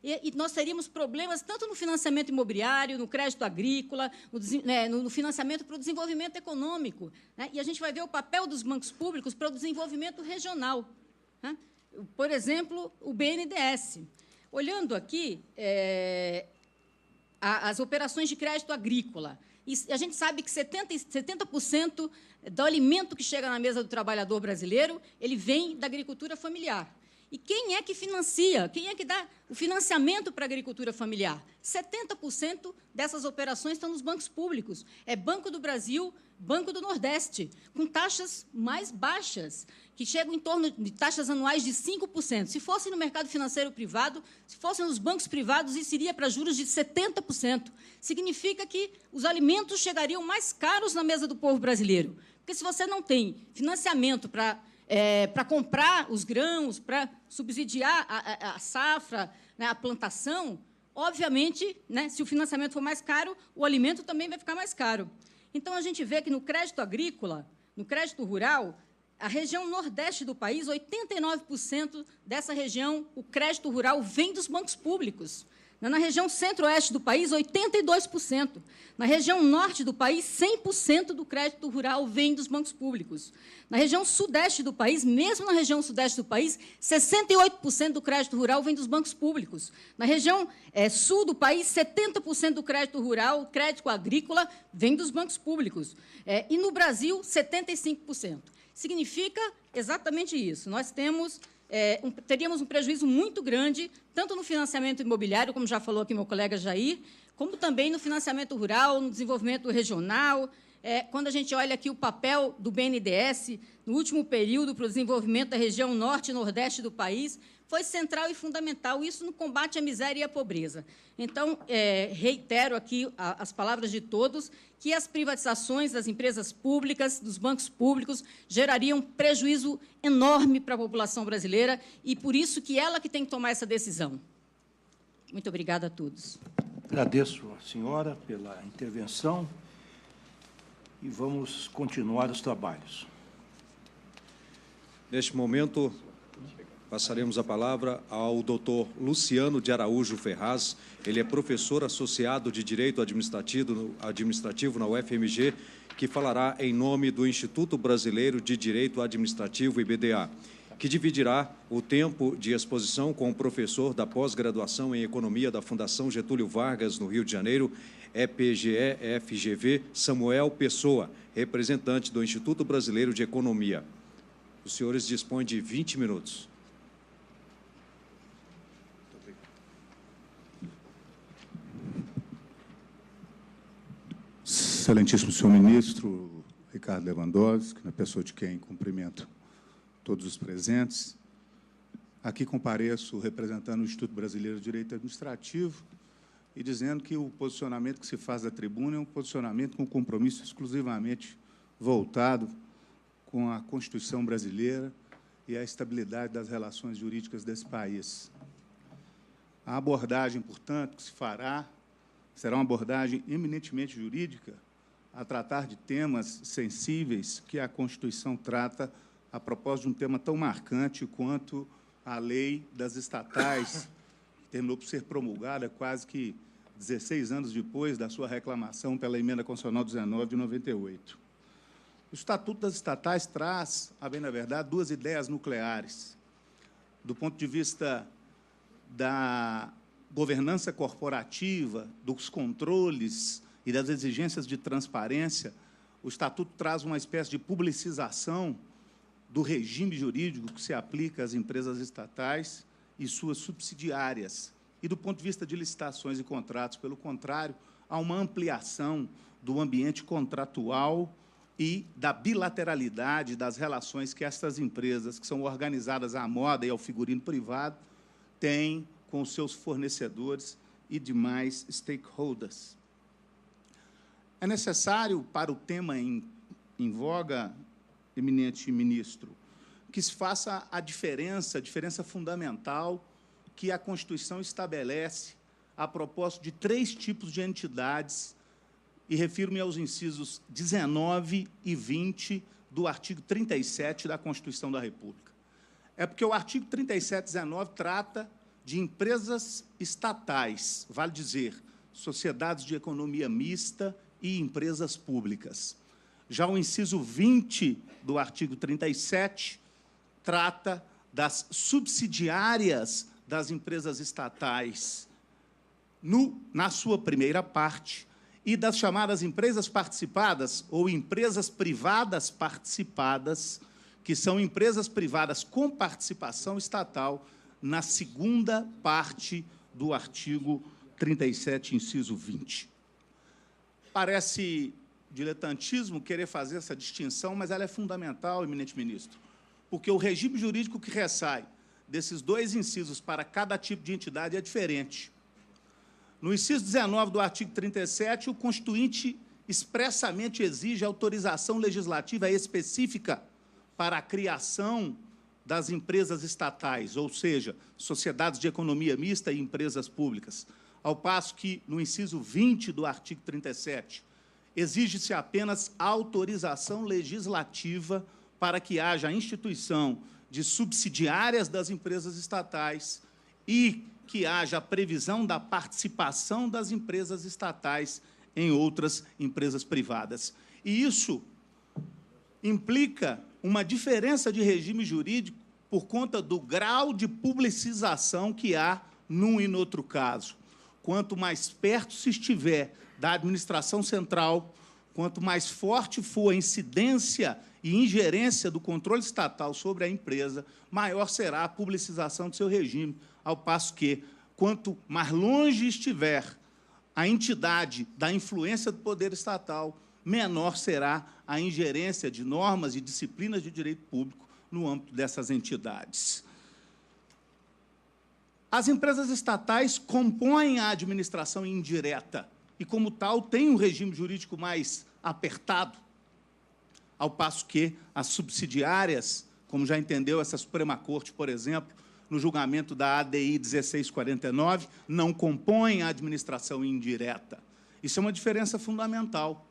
E nós teríamos problemas tanto no financiamento imobiliário, no crédito agrícola, no financiamento para o desenvolvimento econômico. E a gente vai ver o papel dos bancos públicos para o desenvolvimento regional. Por exemplo, o BNDES. Olhando aqui, as operações de crédito agrícola. E a gente sabe que 70% do alimento que chega na mesa do trabalhador brasileiro, ele vem da agricultura familiar. E quem é que financia? Quem é que dá o financiamento para a agricultura familiar? 70% dessas operações estão nos bancos públicos. É Banco do Brasil, Banco do Nordeste, com taxas mais baixas, que chegam em torno de taxas anuais de 5%. Se fosse no mercado financeiro privado, se fossem nos bancos privados, isso iria para juros de 70%. Significa que os alimentos chegariam mais caros na mesa do povo brasileiro. Porque, se você não tem financiamento para comprar os grãos, para subsidiar a safra, a plantação, obviamente, se o financiamento for mais caro, o alimento também vai ficar mais caro. Então, a gente vê que no crédito agrícola, no crédito rural, a região nordeste do país, 89% dessa região, o crédito rural vem dos bancos públicos. Na região centro-oeste do país, 82%. Na região norte do país, 100% do crédito rural vem dos bancos públicos. Na região sudeste do país, mesmo na região sudeste do país, 68% do crédito rural vem dos bancos públicos. Na região sul do país, 70% do crédito rural, crédito agrícola, vem dos bancos públicos. E, no Brasil, 75%. Significa exatamente isso. Nós teríamos um prejuízo muito grande, tanto no financiamento imobiliário, como já falou aqui meu colega Jair, como também no financiamento rural, no desenvolvimento regional. Quando a gente olha aqui o papel do BNDES, no último período, para o desenvolvimento da região norte e nordeste do país, foi central e fundamental, isso no combate à miséria e à pobreza. Então, reitero aqui as palavras de todos, que as privatizações das empresas públicas, dos bancos públicos, gerariam prejuízo enorme para a população brasileira, e por isso que ela que tem que tomar essa decisão. Muito obrigada a todos. Agradeço a senhora pela intervenção e vamos continuar os trabalhos. Neste momento, passaremos a palavra ao doutor Luciano de Araújo Ferraz. Ele é professor associado de Direito Administrativo na UFMG, que falará em nome do Instituto Brasileiro de Direito Administrativo, IBDA, que dividirá o tempo de exposição com o professor da pós-graduação em Economia da Fundação Getúlio Vargas, no Rio de Janeiro, EPGE-FGV, Samuel Pessoa, representante do Instituto Brasileiro de Economia. Os senhores dispõem de 20 minutos. Excelentíssimo senhor ministro Ricardo Lewandowski, na pessoa de quem cumprimento todos os presentes, aqui compareço representando o Instituto Brasileiro de Direito Administrativo e dizendo que o posicionamento que se faz da tribuna é um posicionamento com compromisso exclusivamente voltado com a Constituição brasileira e a estabilidade das relações jurídicas desse país. A abordagem, portanto, que se fará será uma abordagem eminentemente jurídica a tratar de temas sensíveis que a Constituição trata a propósito de um tema tão marcante quanto a lei das estatais, que terminou por ser promulgada quase que 16 anos depois da sua reclamação pela Emenda Constitucional 19 de 98. O Estatuto das Estatais traz, a bem da verdade, duas ideias nucleares. Do ponto de vista da governança corporativa, dos controles e das exigências de transparência, o Estatuto traz uma espécie de publicização do regime jurídico que se aplica às empresas estatais e suas subsidiárias. E, do ponto de vista de licitações e contratos, pelo contrário, há uma ampliação do ambiente contratual e da bilateralidade das relações que estas empresas, que são organizadas à moda e ao figurino privado, têm com os seus fornecedores e demais stakeholders. É necessário, para o tema em voga, eminente ministro, que se faça a diferença fundamental que a Constituição estabelece a propósito de 3 tipos de entidades, e refiro-me aos incisos 19 e 20 do artigo 37 da Constituição da República. É porque o artigo 37 e 19 trata de empresas estatais, vale dizer, sociedades de economia mista e empresas públicas. Já o inciso 20 do artigo 37 trata das subsidiárias das empresas estatais, na sua primeira parte, e das chamadas empresas participadas ou empresas privadas participadas, que são empresas privadas com participação estatal, na segunda parte do artigo 37, inciso 20. Parece diletantismo querer fazer essa distinção, mas ela é fundamental, eminente ministro, porque o regime jurídico que ressai desses 2 incisos para cada tipo de entidade é diferente. No inciso 19 do artigo 37, o Constituinte expressamente exige autorização legislativa específica para a criação das empresas estatais, ou seja, sociedades de economia mista e empresas públicas, ao passo que, no inciso 20 do artigo 37, exige-se apenas autorização legislativa para que haja a instituição de subsidiárias das empresas estatais e que haja a previsão da participação das empresas estatais em outras empresas privadas. E isso implica uma diferença de regime jurídico por conta do grau de publicização que há num e no outro caso. Quanto mais perto se estiver da administração central, quanto mais forte for a incidência e ingerência do controle estatal sobre a empresa, maior será a publicização do seu regime, ao passo que, quanto mais longe estiver a entidade da influência do poder estatal, menor será a ingerência de normas e disciplinas de direito público no âmbito dessas entidades. As empresas estatais compõem a administração indireta e, como tal, têm um regime jurídico mais apertado, ao passo que as subsidiárias, como já entendeu essa Suprema Corte, por exemplo, no julgamento da ADI 1649, não compõem a administração indireta. Isso é uma diferença fundamental.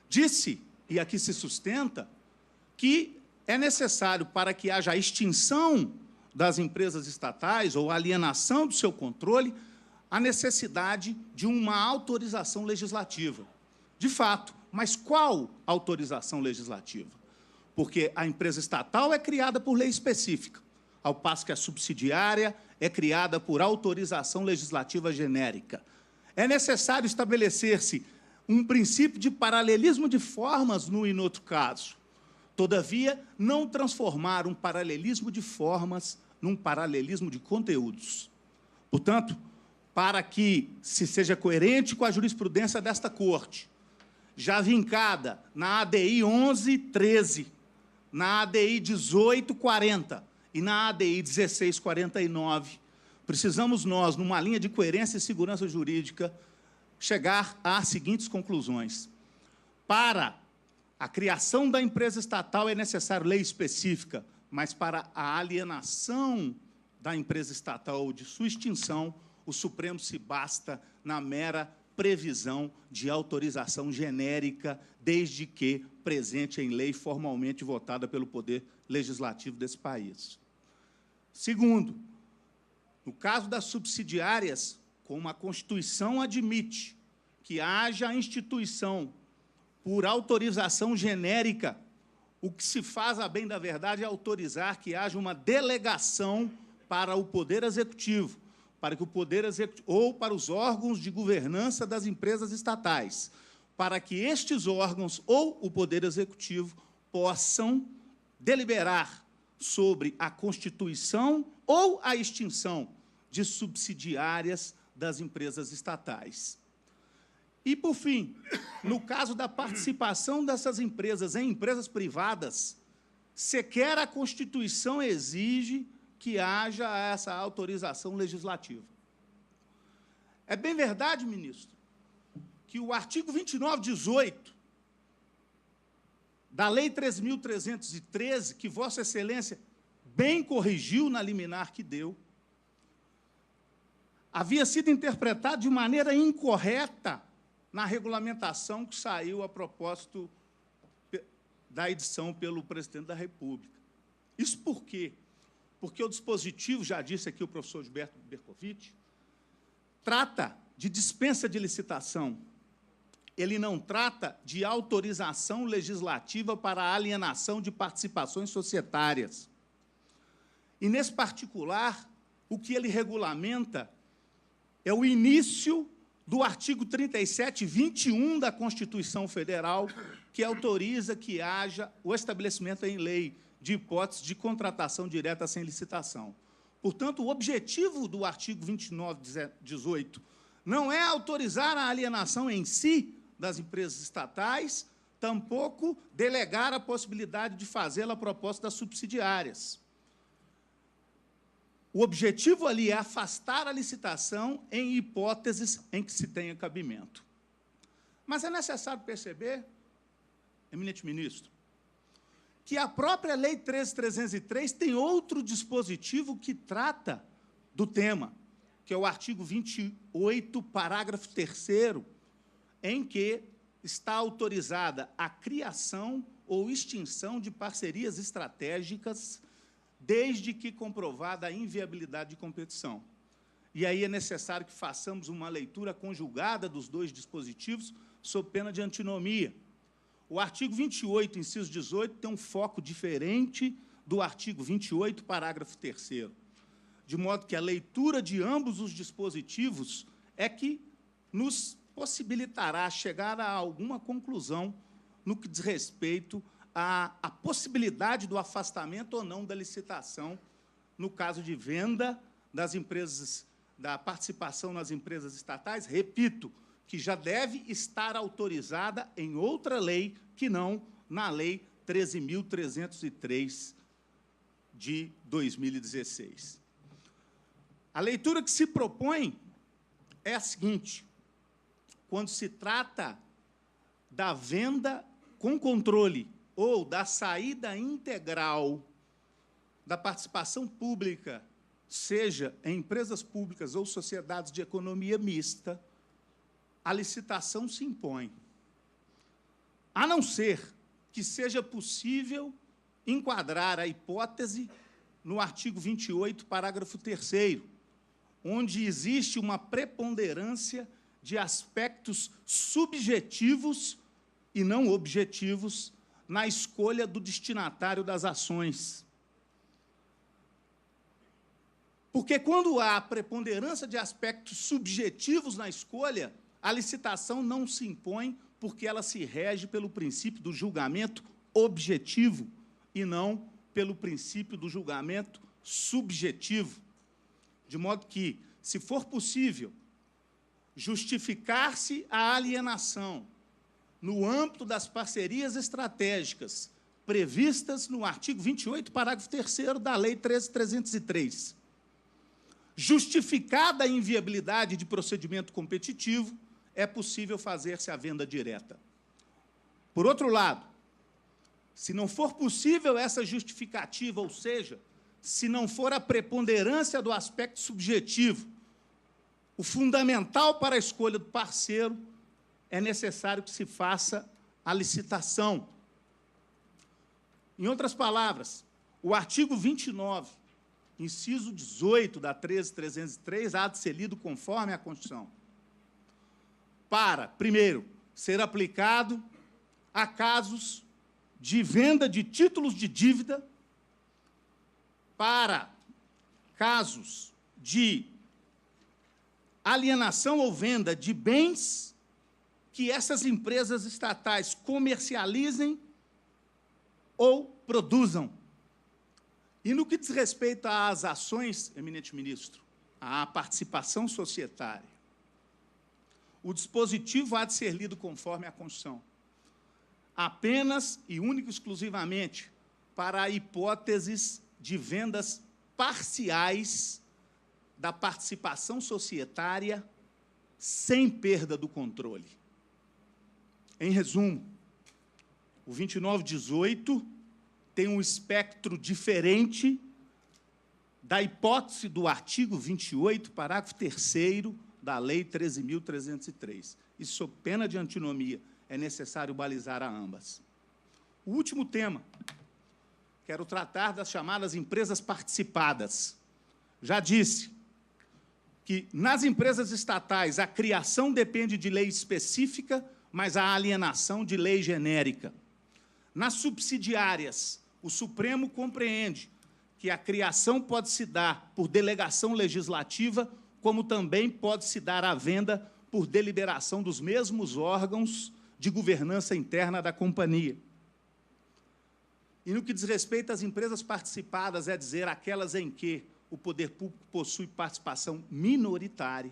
Disse, e aqui se sustenta, que é necessário, para que haja a extinção das empresas estatais ou alienação do seu controle, a necessidade de uma autorização legislativa. De fato, mas qual autorização legislativa? Porque a empresa estatal é criada por lei específica, ao passo que a subsidiária é criada por autorização legislativa genérica. É necessário estabelecer-se um princípio de paralelismo de formas no e no outro caso. Todavia, não transformar um paralelismo de formas num paralelismo de conteúdos. Portanto, para que se seja coerente com a jurisprudência desta Corte, já vincada na ADI 1113, na ADI 1840 e na ADI 1649, precisamos nós, numa linha de coerência e segurança jurídica, chegar às seguintes conclusões. Para A criação da empresa estatal é necessário lei específica, mas para a alienação da empresa estatal ou de sua extinção, o Supremo se basta na mera previsão de autorização genérica, desde que presente em lei formalmente votada pelo Poder Legislativo desse país. Segundo, no caso das subsidiárias, como a Constituição admite que haja a instituição por autorização genérica, o que se faz, a bem da verdade, é autorizar que haja uma delegação para o Poder Executivo, para que o Poder Executivo, ou para os órgãos de governança das empresas estatais, para que estes órgãos ou o Poder Executivo possam deliberar sobre a constituição ou a extinção de subsidiárias das empresas estatais. E, por fim, no caso da participação dessas empresas em empresas privadas, sequer a Constituição exige que haja essa autorização legislativa. É bem verdade, ministro, que o artigo 2918 da Lei 3.313, que Vossa Excelência bem corrigiu na liminar que deu, havia sido interpretado de maneira incorreta na regulamentação que saiu a propósito da edição pelo presidente da República. Isso por quê? Porque o dispositivo, já disse aqui o professor Gilberto Bercovitch, trata de dispensa de licitação. Ele não trata de autorização legislativa para a alienação de participações societárias. E, nesse particular, o que ele regulamenta é o início do artigo 37.21 da Constituição Federal, que autoriza que haja o estabelecimento em lei de hipótese de contratação direta sem licitação. Portanto, o objetivo do artigo 29.18 não é autorizar a alienação em si das empresas estatais, tampouco delegar a possibilidade de fazê-la a propósito das subsidiárias. O objetivo ali é afastar a licitação em hipóteses em que se tenha cabimento. Mas é necessário perceber, eminente ministro, que a própria Lei 13.303 tem outro dispositivo que trata do tema, que é o artigo 28, parágrafo 3º, em que está autorizada a criação ou extinção de parcerias estratégicas, desde que comprovada a inviabilidade de competição. E aí é necessário que façamos uma leitura conjugada dos dois dispositivos, sob pena de antinomia. O artigo 28, inciso 18, tem um foco diferente do artigo 28, parágrafo 3º, de modo que a leitura de ambos os dispositivos é que nos possibilitará chegar a alguma conclusão no que diz respeito à possibilidade do afastamento ou não da licitação no caso de venda das empresas, da participação nas empresas estatais, repito, que já deve estar autorizada em outra lei que não na Lei 13.303 de 2016. A leitura que se propõe é a seguinte: quando se trata da venda com controle ou da saída integral da participação pública, seja em empresas públicas ou sociedades de economia mista, a licitação se impõe, a não ser que seja possível enquadrar a hipótese no artigo 28, parágrafo 3º, onde existe uma preponderância de aspectos subjetivos e não objetivos na escolha do destinatário das ações. Porque, quando há preponderância de aspectos subjetivos na escolha, a licitação não se impõe, porque ela se rege pelo princípio do julgamento objetivo e não pelo princípio do julgamento subjetivo. De modo que, se for possível justificar-se a alienação no âmbito das parcerias estratégicas previstas no artigo 28, parágrafo 3º da Lei 13.303, justificada a inviabilidade de procedimento competitivo, é possível fazer-se a venda direta. Por outro lado, Se não for possível essa justificativa, ou seja, se não for a preponderância do aspecto subjetivo, o fundamental para a escolha do parceiro, é necessário que se faça a licitação. Em outras palavras, o artigo 29, inciso 18 da 13.303, há de ser lido conforme a Constituição. Para, primeiro, ser aplicado a casos de venda de títulos de dívida, para casos de alienação ou venda de bens que essas empresas estatais comercializem ou produzam. E no que diz respeito às ações, eminente ministro, à participação societária, o dispositivo há de ser lido conforme a Constituição, apenas e único exclusivamente para hipóteses de vendas parciais da participação societária sem perda do controle. Em resumo, o 2918 tem um espectro diferente da hipótese do artigo 28, parágrafo 3º da Lei 13.303. E, sob pena de antinomia, é necessário balizar a ambas. O último tema, quero tratar das chamadas empresas participadas. Já disse que, nas empresas estatais, a criação depende de lei específica, mas a alienação de lei genérica. Nas subsidiárias, o Supremo compreende que a criação pode se dar por delegação legislativa, como também pode se dar a venda por deliberação dos mesmos órgãos de governança interna da companhia. E no que diz respeito às empresas participadas, é dizer, aquelas em que o poder público possui participação minoritária,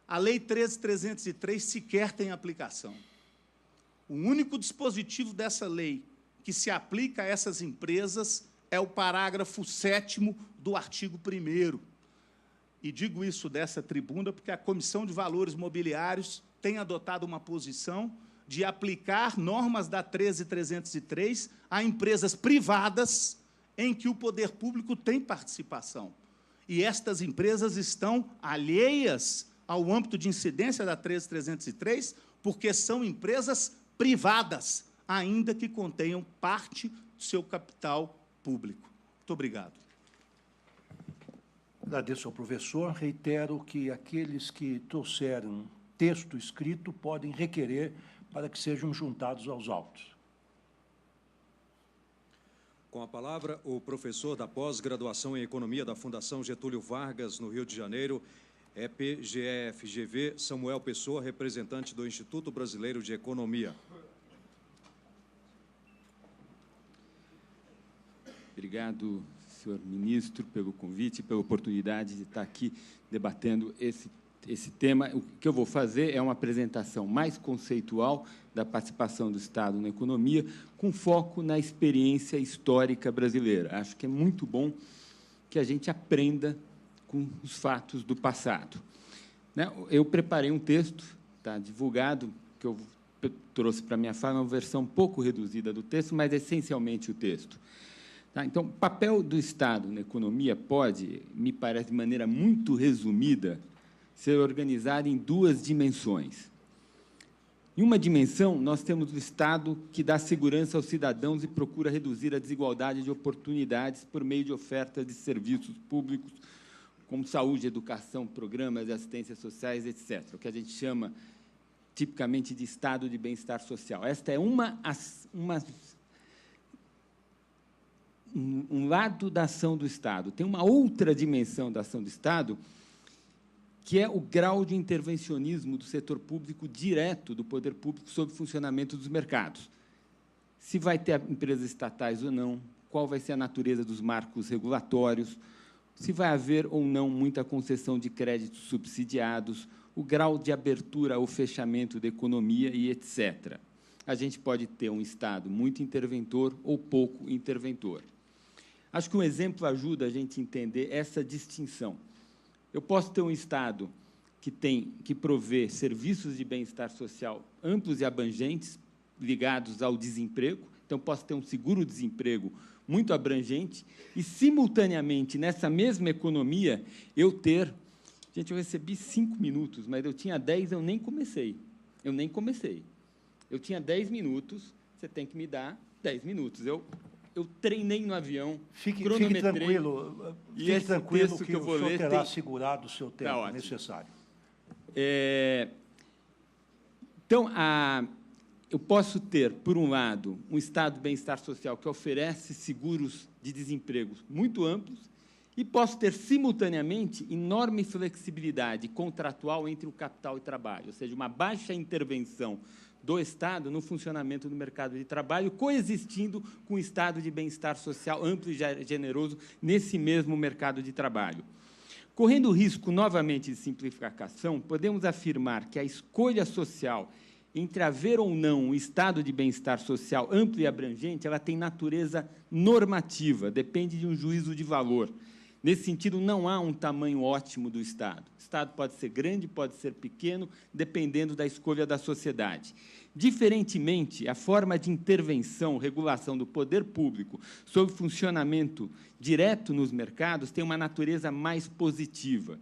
a Lei 13.303 sequer tem aplicação. O único dispositivo dessa lei que se aplica a essas empresas é o parágrafo 7º do artigo 1º. E digo isso dessa tribuna porque a Comissão de Valores Mobiliários tem adotado uma posição de aplicar normas da 13.303 a empresas privadas em que o poder público tem participação. E estas empresas estão alheias ao âmbito de incidência da 13.303 porque são empresas privadas, ainda que contenham parte do seu capital público. Muito obrigado. Agradeço ao professor. Reitero que aqueles que trouxeram texto escrito podem requerer para que sejam juntados aos autos. Com a palavra, o professor da pós-graduação em Economia da Fundação Getúlio Vargas, no Rio de Janeiro, EPGEFGV, Samuel Pessoa, representante do Instituto Brasileiro de Economia. Obrigado, senhor ministro, pelo convite, pela oportunidade de estar aqui debatendo esse tema. O que eu vou fazer é uma apresentação mais conceitual da participação do Estado na economia, com foco na experiência histórica brasileira. Acho que é muito bom que a gente aprenda com os fatos do passado. Eu preparei um texto, está divulgado, que eu trouxe para a minha fala, uma versão um pouco reduzida do texto, mas essencialmente o texto. Então, o papel do Estado na economia pode, me parece, de maneira muito resumida, ser organizado em duas dimensões. Em uma dimensão, nós temos o Estado que dá segurança aos cidadãos e procura reduzir a desigualdade de oportunidades por meio de ofertas de serviços públicos, como saúde, educação, programas de assistência sociais, etc., o que a gente chama, tipicamente, de Estado de bem-estar social. Esta é um lado da ação do Estado. Tem uma outra dimensão da ação do Estado, que é o grau de intervencionismo do setor público direto do poder público sobre o funcionamento dos mercados. Se vai ter empresas estatais ou não, qual vai ser a natureza dos marcos regulatórios, se vai haver ou não muita concessão de créditos subsidiados, o grau de abertura ou fechamento da economia e etc. A gente pode ter um Estado muito interventor ou pouco interventor. Acho que um exemplo ajuda a gente a entender essa distinção. Eu posso ter um Estado que provê serviços de bem-estar social amplos e abrangentes ligados ao desemprego. Então, Então, posso ter um seguro-desemprego muito abrangente e, simultaneamente, nessa mesma economia, eu ter... Gente, eu recebi 5 minutos, mas eu tinha 10, eu nem comecei. Eu tinha 10 minutos, você tem que me dar 10 minutos. Eu treinei no avião, cronometrei. Fique tranquilo que eu vou ler terá assegurado o seu tempo necessário. Então, eu posso ter, por um lado, um Estado de bem-estar social que oferece seguros de desemprego muito amplos e posso ter, simultaneamente, enorme flexibilidade contratual entre o capital e o trabalho, ou seja, uma baixa intervenção do Estado no funcionamento do mercado de trabalho, coexistindo com o estado de bem-estar social amplo e generoso nesse mesmo mercado de trabalho. Correndo o risco, novamente, de simplificação, podemos afirmar que a escolha social entre haver ou não um estado de bem-estar social amplo e abrangente, ela tem natureza normativa, depende de um juízo de valor. Nesse sentido, não há um tamanho ótimo do Estado. O Estado pode ser grande, pode ser pequeno, dependendo da escolha da sociedade. Diferentemente, a forma de intervenção, regulação do poder público sobre o funcionamento direto nos mercados tem uma natureza mais positiva.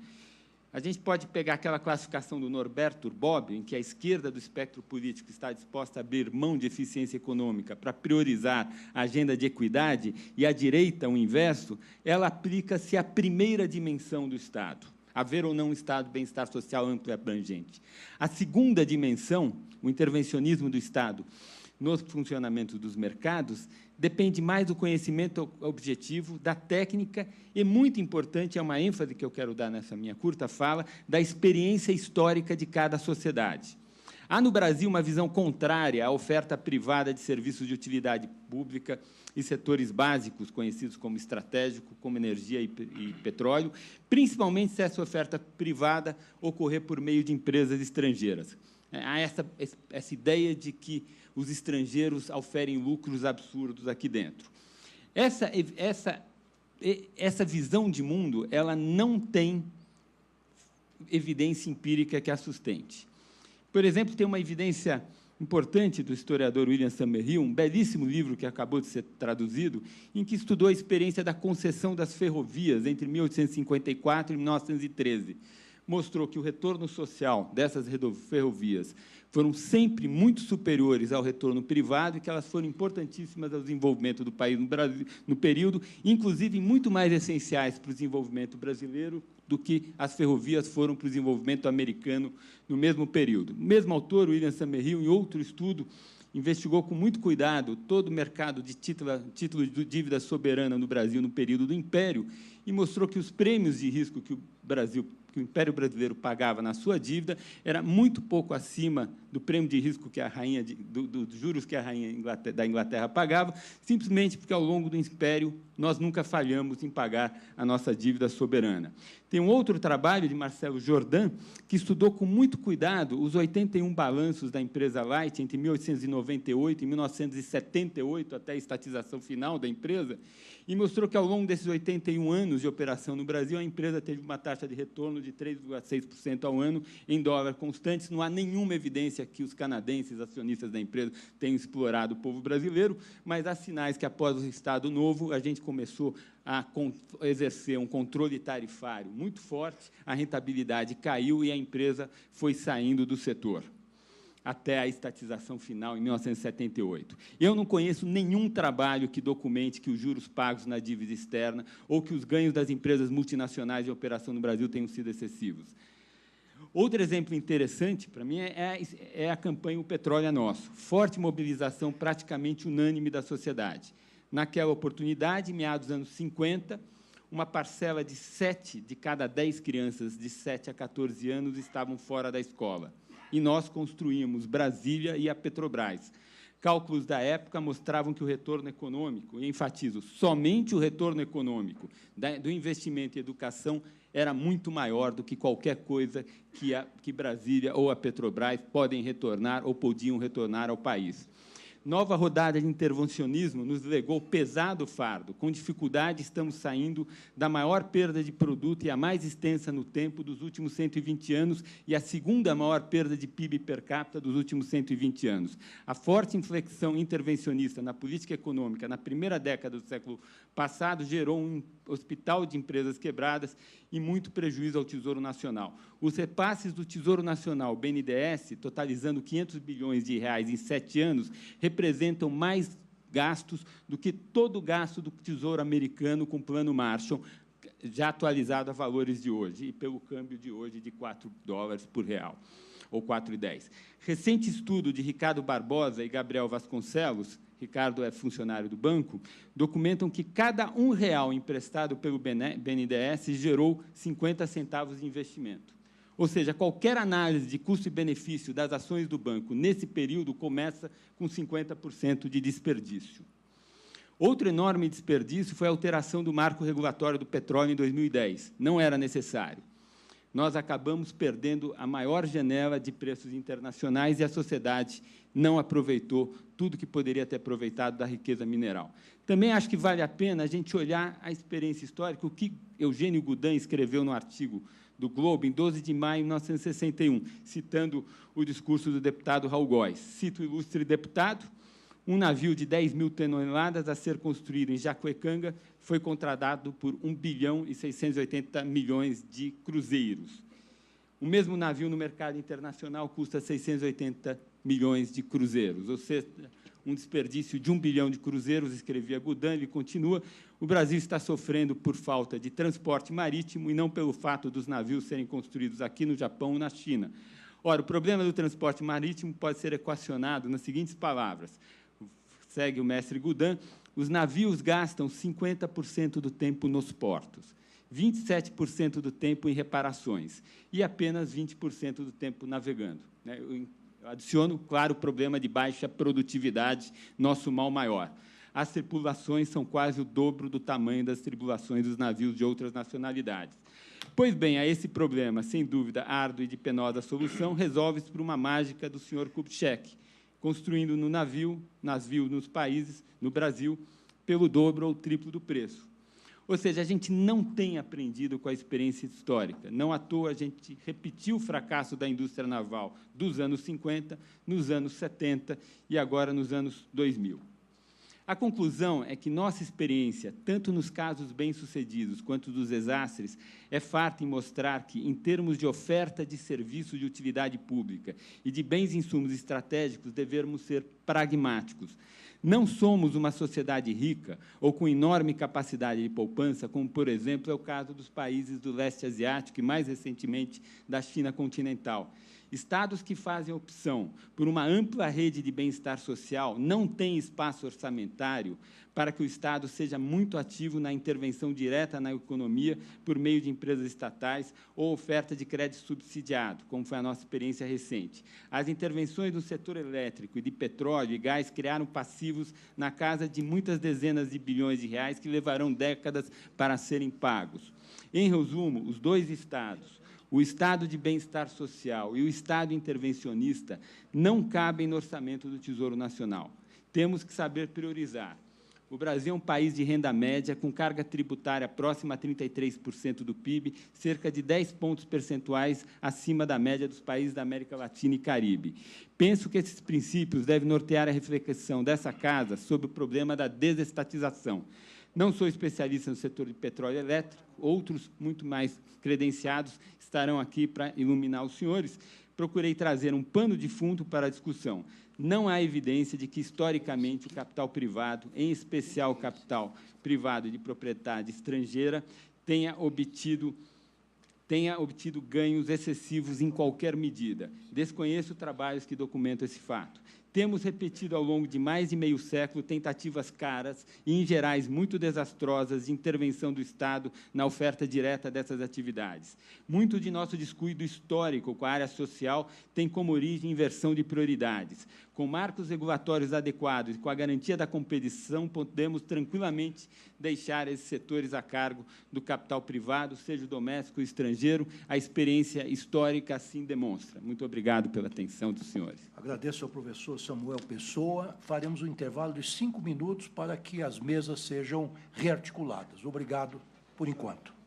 A gente pode pegar aquela classificação do Norberto Bobbio, em que a esquerda do espectro político está disposta a abrir mão de eficiência econômica para priorizar a agenda de equidade, e a direita, o inverso, ela aplica-se à primeira dimensão do Estado, haver ou não um Estado de bem-estar social amplo e abrangente. A segunda dimensão, o intervencionismo do Estado no funcionamento dos mercados, depende mais do conhecimento objetivo, da técnica e, muito importante, é uma ênfase que eu quero dar nessa minha curta fala, da experiência histórica de cada sociedade. Há no Brasil uma visão contrária à oferta privada de serviços de utilidade pública e setores básicos, conhecidos como estratégico, como energia e petróleo, principalmente se essa oferta privada ocorrer por meio de empresas estrangeiras. Há essa ideia de que os estrangeiros oferem lucros absurdos aqui dentro. Essa visão de mundo, ela não tem evidência empírica que a sustente. Por exemplo, tem uma evidência importante do historiador William Summerhill, um belíssimo livro que acabou de ser traduzido, em que estudou a experiência da concessão das ferrovias entre 1854 e 1913. Mostrou que o retorno social dessas ferrovias foram sempre muito superiores ao retorno privado e que elas foram importantíssimas ao desenvolvimento do país no Brasil, no período, inclusive muito mais essenciais para o desenvolvimento brasileiro do que as ferrovias foram para o desenvolvimento americano no mesmo período. O mesmo autor, William Summerhill, em outro estudo, investigou com muito cuidado todo o mercado de título de dívida soberana no Brasil no período do Império e mostrou que os prêmios de risco que o Império Brasileiro pagava na sua dívida era muito pouco acima do prêmio de risco que a rainha dos juros que a rainha da Inglaterra pagava, simplesmente porque, ao longo do Império, nós nunca falhamos em pagar a nossa dívida soberana. Tem um outro trabalho de Marcelo Jordan, que estudou com muito cuidado os 81 balanços da empresa Light entre 1898 e 1978, até a estatização final da empresa, e mostrou que, ao longo desses 81 anos de operação no Brasil, a empresa teve uma taxa de retorno de 3,6% ao ano em dólar constantes. Não há nenhuma evidência que os canadenses, acionistas da empresa, tenham explorado o povo brasileiro, mas há sinais que, após o Estado Novo, a gente começou a exercer um controle tarifário muito forte, a rentabilidade caiu e a empresa foi saindo do setor, até a estatização final, em 1978. Eu não conheço nenhum trabalho que documente que os juros pagos na dívida externa ou que os ganhos das empresas multinacionais de operação no Brasil tenham sido excessivos. Outro exemplo interessante, para mim, é a campanha O Petróleo é Nosso. Forte mobilização praticamente unânime da sociedade. Naquela oportunidade, meados dos anos 50, uma parcela de 7 de cada 10 crianças de 7 a 14 anos estavam fora da escola. E nós construímos Brasília e a Petrobras. Cálculos da época mostravam que o retorno econômico, e enfatizo, somente o retorno econômico do investimento em educação era muito maior do que qualquer coisa que Brasília ou a Petrobras podem retornar ou podiam retornar ao país. Nova rodada de intervencionismo nos legou pesado fardo. Com dificuldade, estamos saindo da maior perda de produto e a mais extensa no tempo dos últimos 120 anos e a segunda maior perda de PIB per capita dos últimos 120 anos. A forte inflexão intervencionista na política econômica na primeira década do século passado gerou um hospital de empresas quebradas e muito prejuízo ao Tesouro Nacional. Os repasses do Tesouro Nacional, BNDES, totalizando 500 bilhões de reais em 7 anos, representam mais gastos do que todo o gasto do Tesouro americano com o Plano Marshall, já atualizado a valores de hoje, e pelo câmbio de hoje de $4 por real, ou 4,10. Recente estudo de Ricardo Barbosa e Gabriel Vasconcelos, Ricardo é funcionário do banco, documentam que cada R$1 emprestado pelo BNDES gerou 50 centavos de investimento. Ou seja, qualquer análise de custo e benefício das ações do banco nesse período começa com 50% de desperdício. Outro enorme desperdício foi a alteração do marco regulatório do petróleo em 2010. Não era necessário. Nós acabamos perdendo a maior janela de preços internacionais e a sociedade não aproveitou tudo que poderia ter aproveitado da riqueza mineral. Também acho que vale a pena a gente olhar a experiência histórica, o que Eugênio Goudin escreveu no artigo do Globo, em 12 de maio de 1961, citando o discurso do deputado Raul Góes. Cito o ilustre deputado: um navio de 10 mil toneladas a ser construído em Jacuecanga foi contratado por 1 bilhão e 680 milhões de cruzeiros. O mesmo navio no mercado internacional custa 680 milhões de cruzeiros, ou seja, um desperdício de 1 bilhão de cruzeiros, escrevia Goudin. Ele continua: o Brasil está sofrendo por falta de transporte marítimo e não pelo fato dos navios serem construídos aqui no Japão ou na China. Ora, o problema do transporte marítimo pode ser equacionado nas seguintes palavras. Segue o mestre Goudin: os navios gastam 50% do tempo nos portos, 27% do tempo em reparações e apenas 20% do tempo navegando. Eu adiciono, claro, o problema de baixa produtividade, nosso mal maior. As tripulações são quase o dobro do tamanho das tripulações dos navios de outras nacionalidades. Pois bem, a esse problema, sem dúvida, árduo e de penosa solução, resolve-se por uma mágica do senhor Kubitschek, construindo no navios nos países, no Brasil, pelo dobro ou triplo do preço. Ou seja, a gente não tem aprendido com a experiência histórica. Não à toa a gente repetiu o fracasso da indústria naval dos anos 50, nos anos 70 e agora nos anos 2000. A conclusão é que nossa experiência, tanto nos casos bem-sucedidos quanto dos desastres, é farta em mostrar que, em termos de oferta de serviços de utilidade pública e de bens e insumos estratégicos, devemos ser pragmáticos. Não somos uma sociedade rica ou com enorme capacidade de poupança, como, por exemplo, é o caso dos países do leste asiático e, mais recentemente, da China continental. Estados que fazem opção por uma ampla rede de bem-estar social não têm espaço orçamentário para que o Estado seja muito ativo na intervenção direta na economia por meio de empresas estatais ou oferta de crédito subsidiado, como foi a nossa experiência recente. As intervenções no setor elétrico e de petróleo e gás criaram passivos na casa de muitas dezenas de bilhões de reais que levarão décadas para serem pagos. Em resumo, os dois Estados, o Estado de bem-estar social e o Estado intervencionista, não cabem no orçamento do Tesouro Nacional. Temos que saber priorizar. O Brasil é um país de renda média, com carga tributária próxima a 33% do PIB, cerca de 10 pontos percentuais acima da média dos países da América Latina e Caribe. Penso que esses princípios devem nortear a reflexão dessa Casa sobre o problema da desestatização. Não sou especialista no setor de petróleo elétrico, outros, muito mais credenciados, estarão aqui para iluminar os senhores. Procurei trazer um pano de fundo para a discussão. Não há evidência de que, historicamente, o capital privado, em especial o capital privado de propriedade estrangeira, tenha obtido ganhos excessivos em qualquer medida. Desconheço trabalhos que documentam esse fato. Temos repetido ao longo de mais de meio século tentativas caras e, em gerais, muito desastrosas de intervenção do Estado na oferta direta dessas atividades. Muito de nosso descuido histórico com a área social tem como origem inversão de prioridades. Com marcos regulatórios adequados e com a garantia da competição, podemos tranquilamente deixar esses setores a cargo do capital privado, seja doméstico ou estrangeiro. A experiência histórica assim demonstra. Muito obrigado pela atenção dos senhores. Agradeço ao professor Samuel Pessoa. Faremos um intervalo de 5 minutos para que as mesas sejam rearticuladas. Obrigado por enquanto.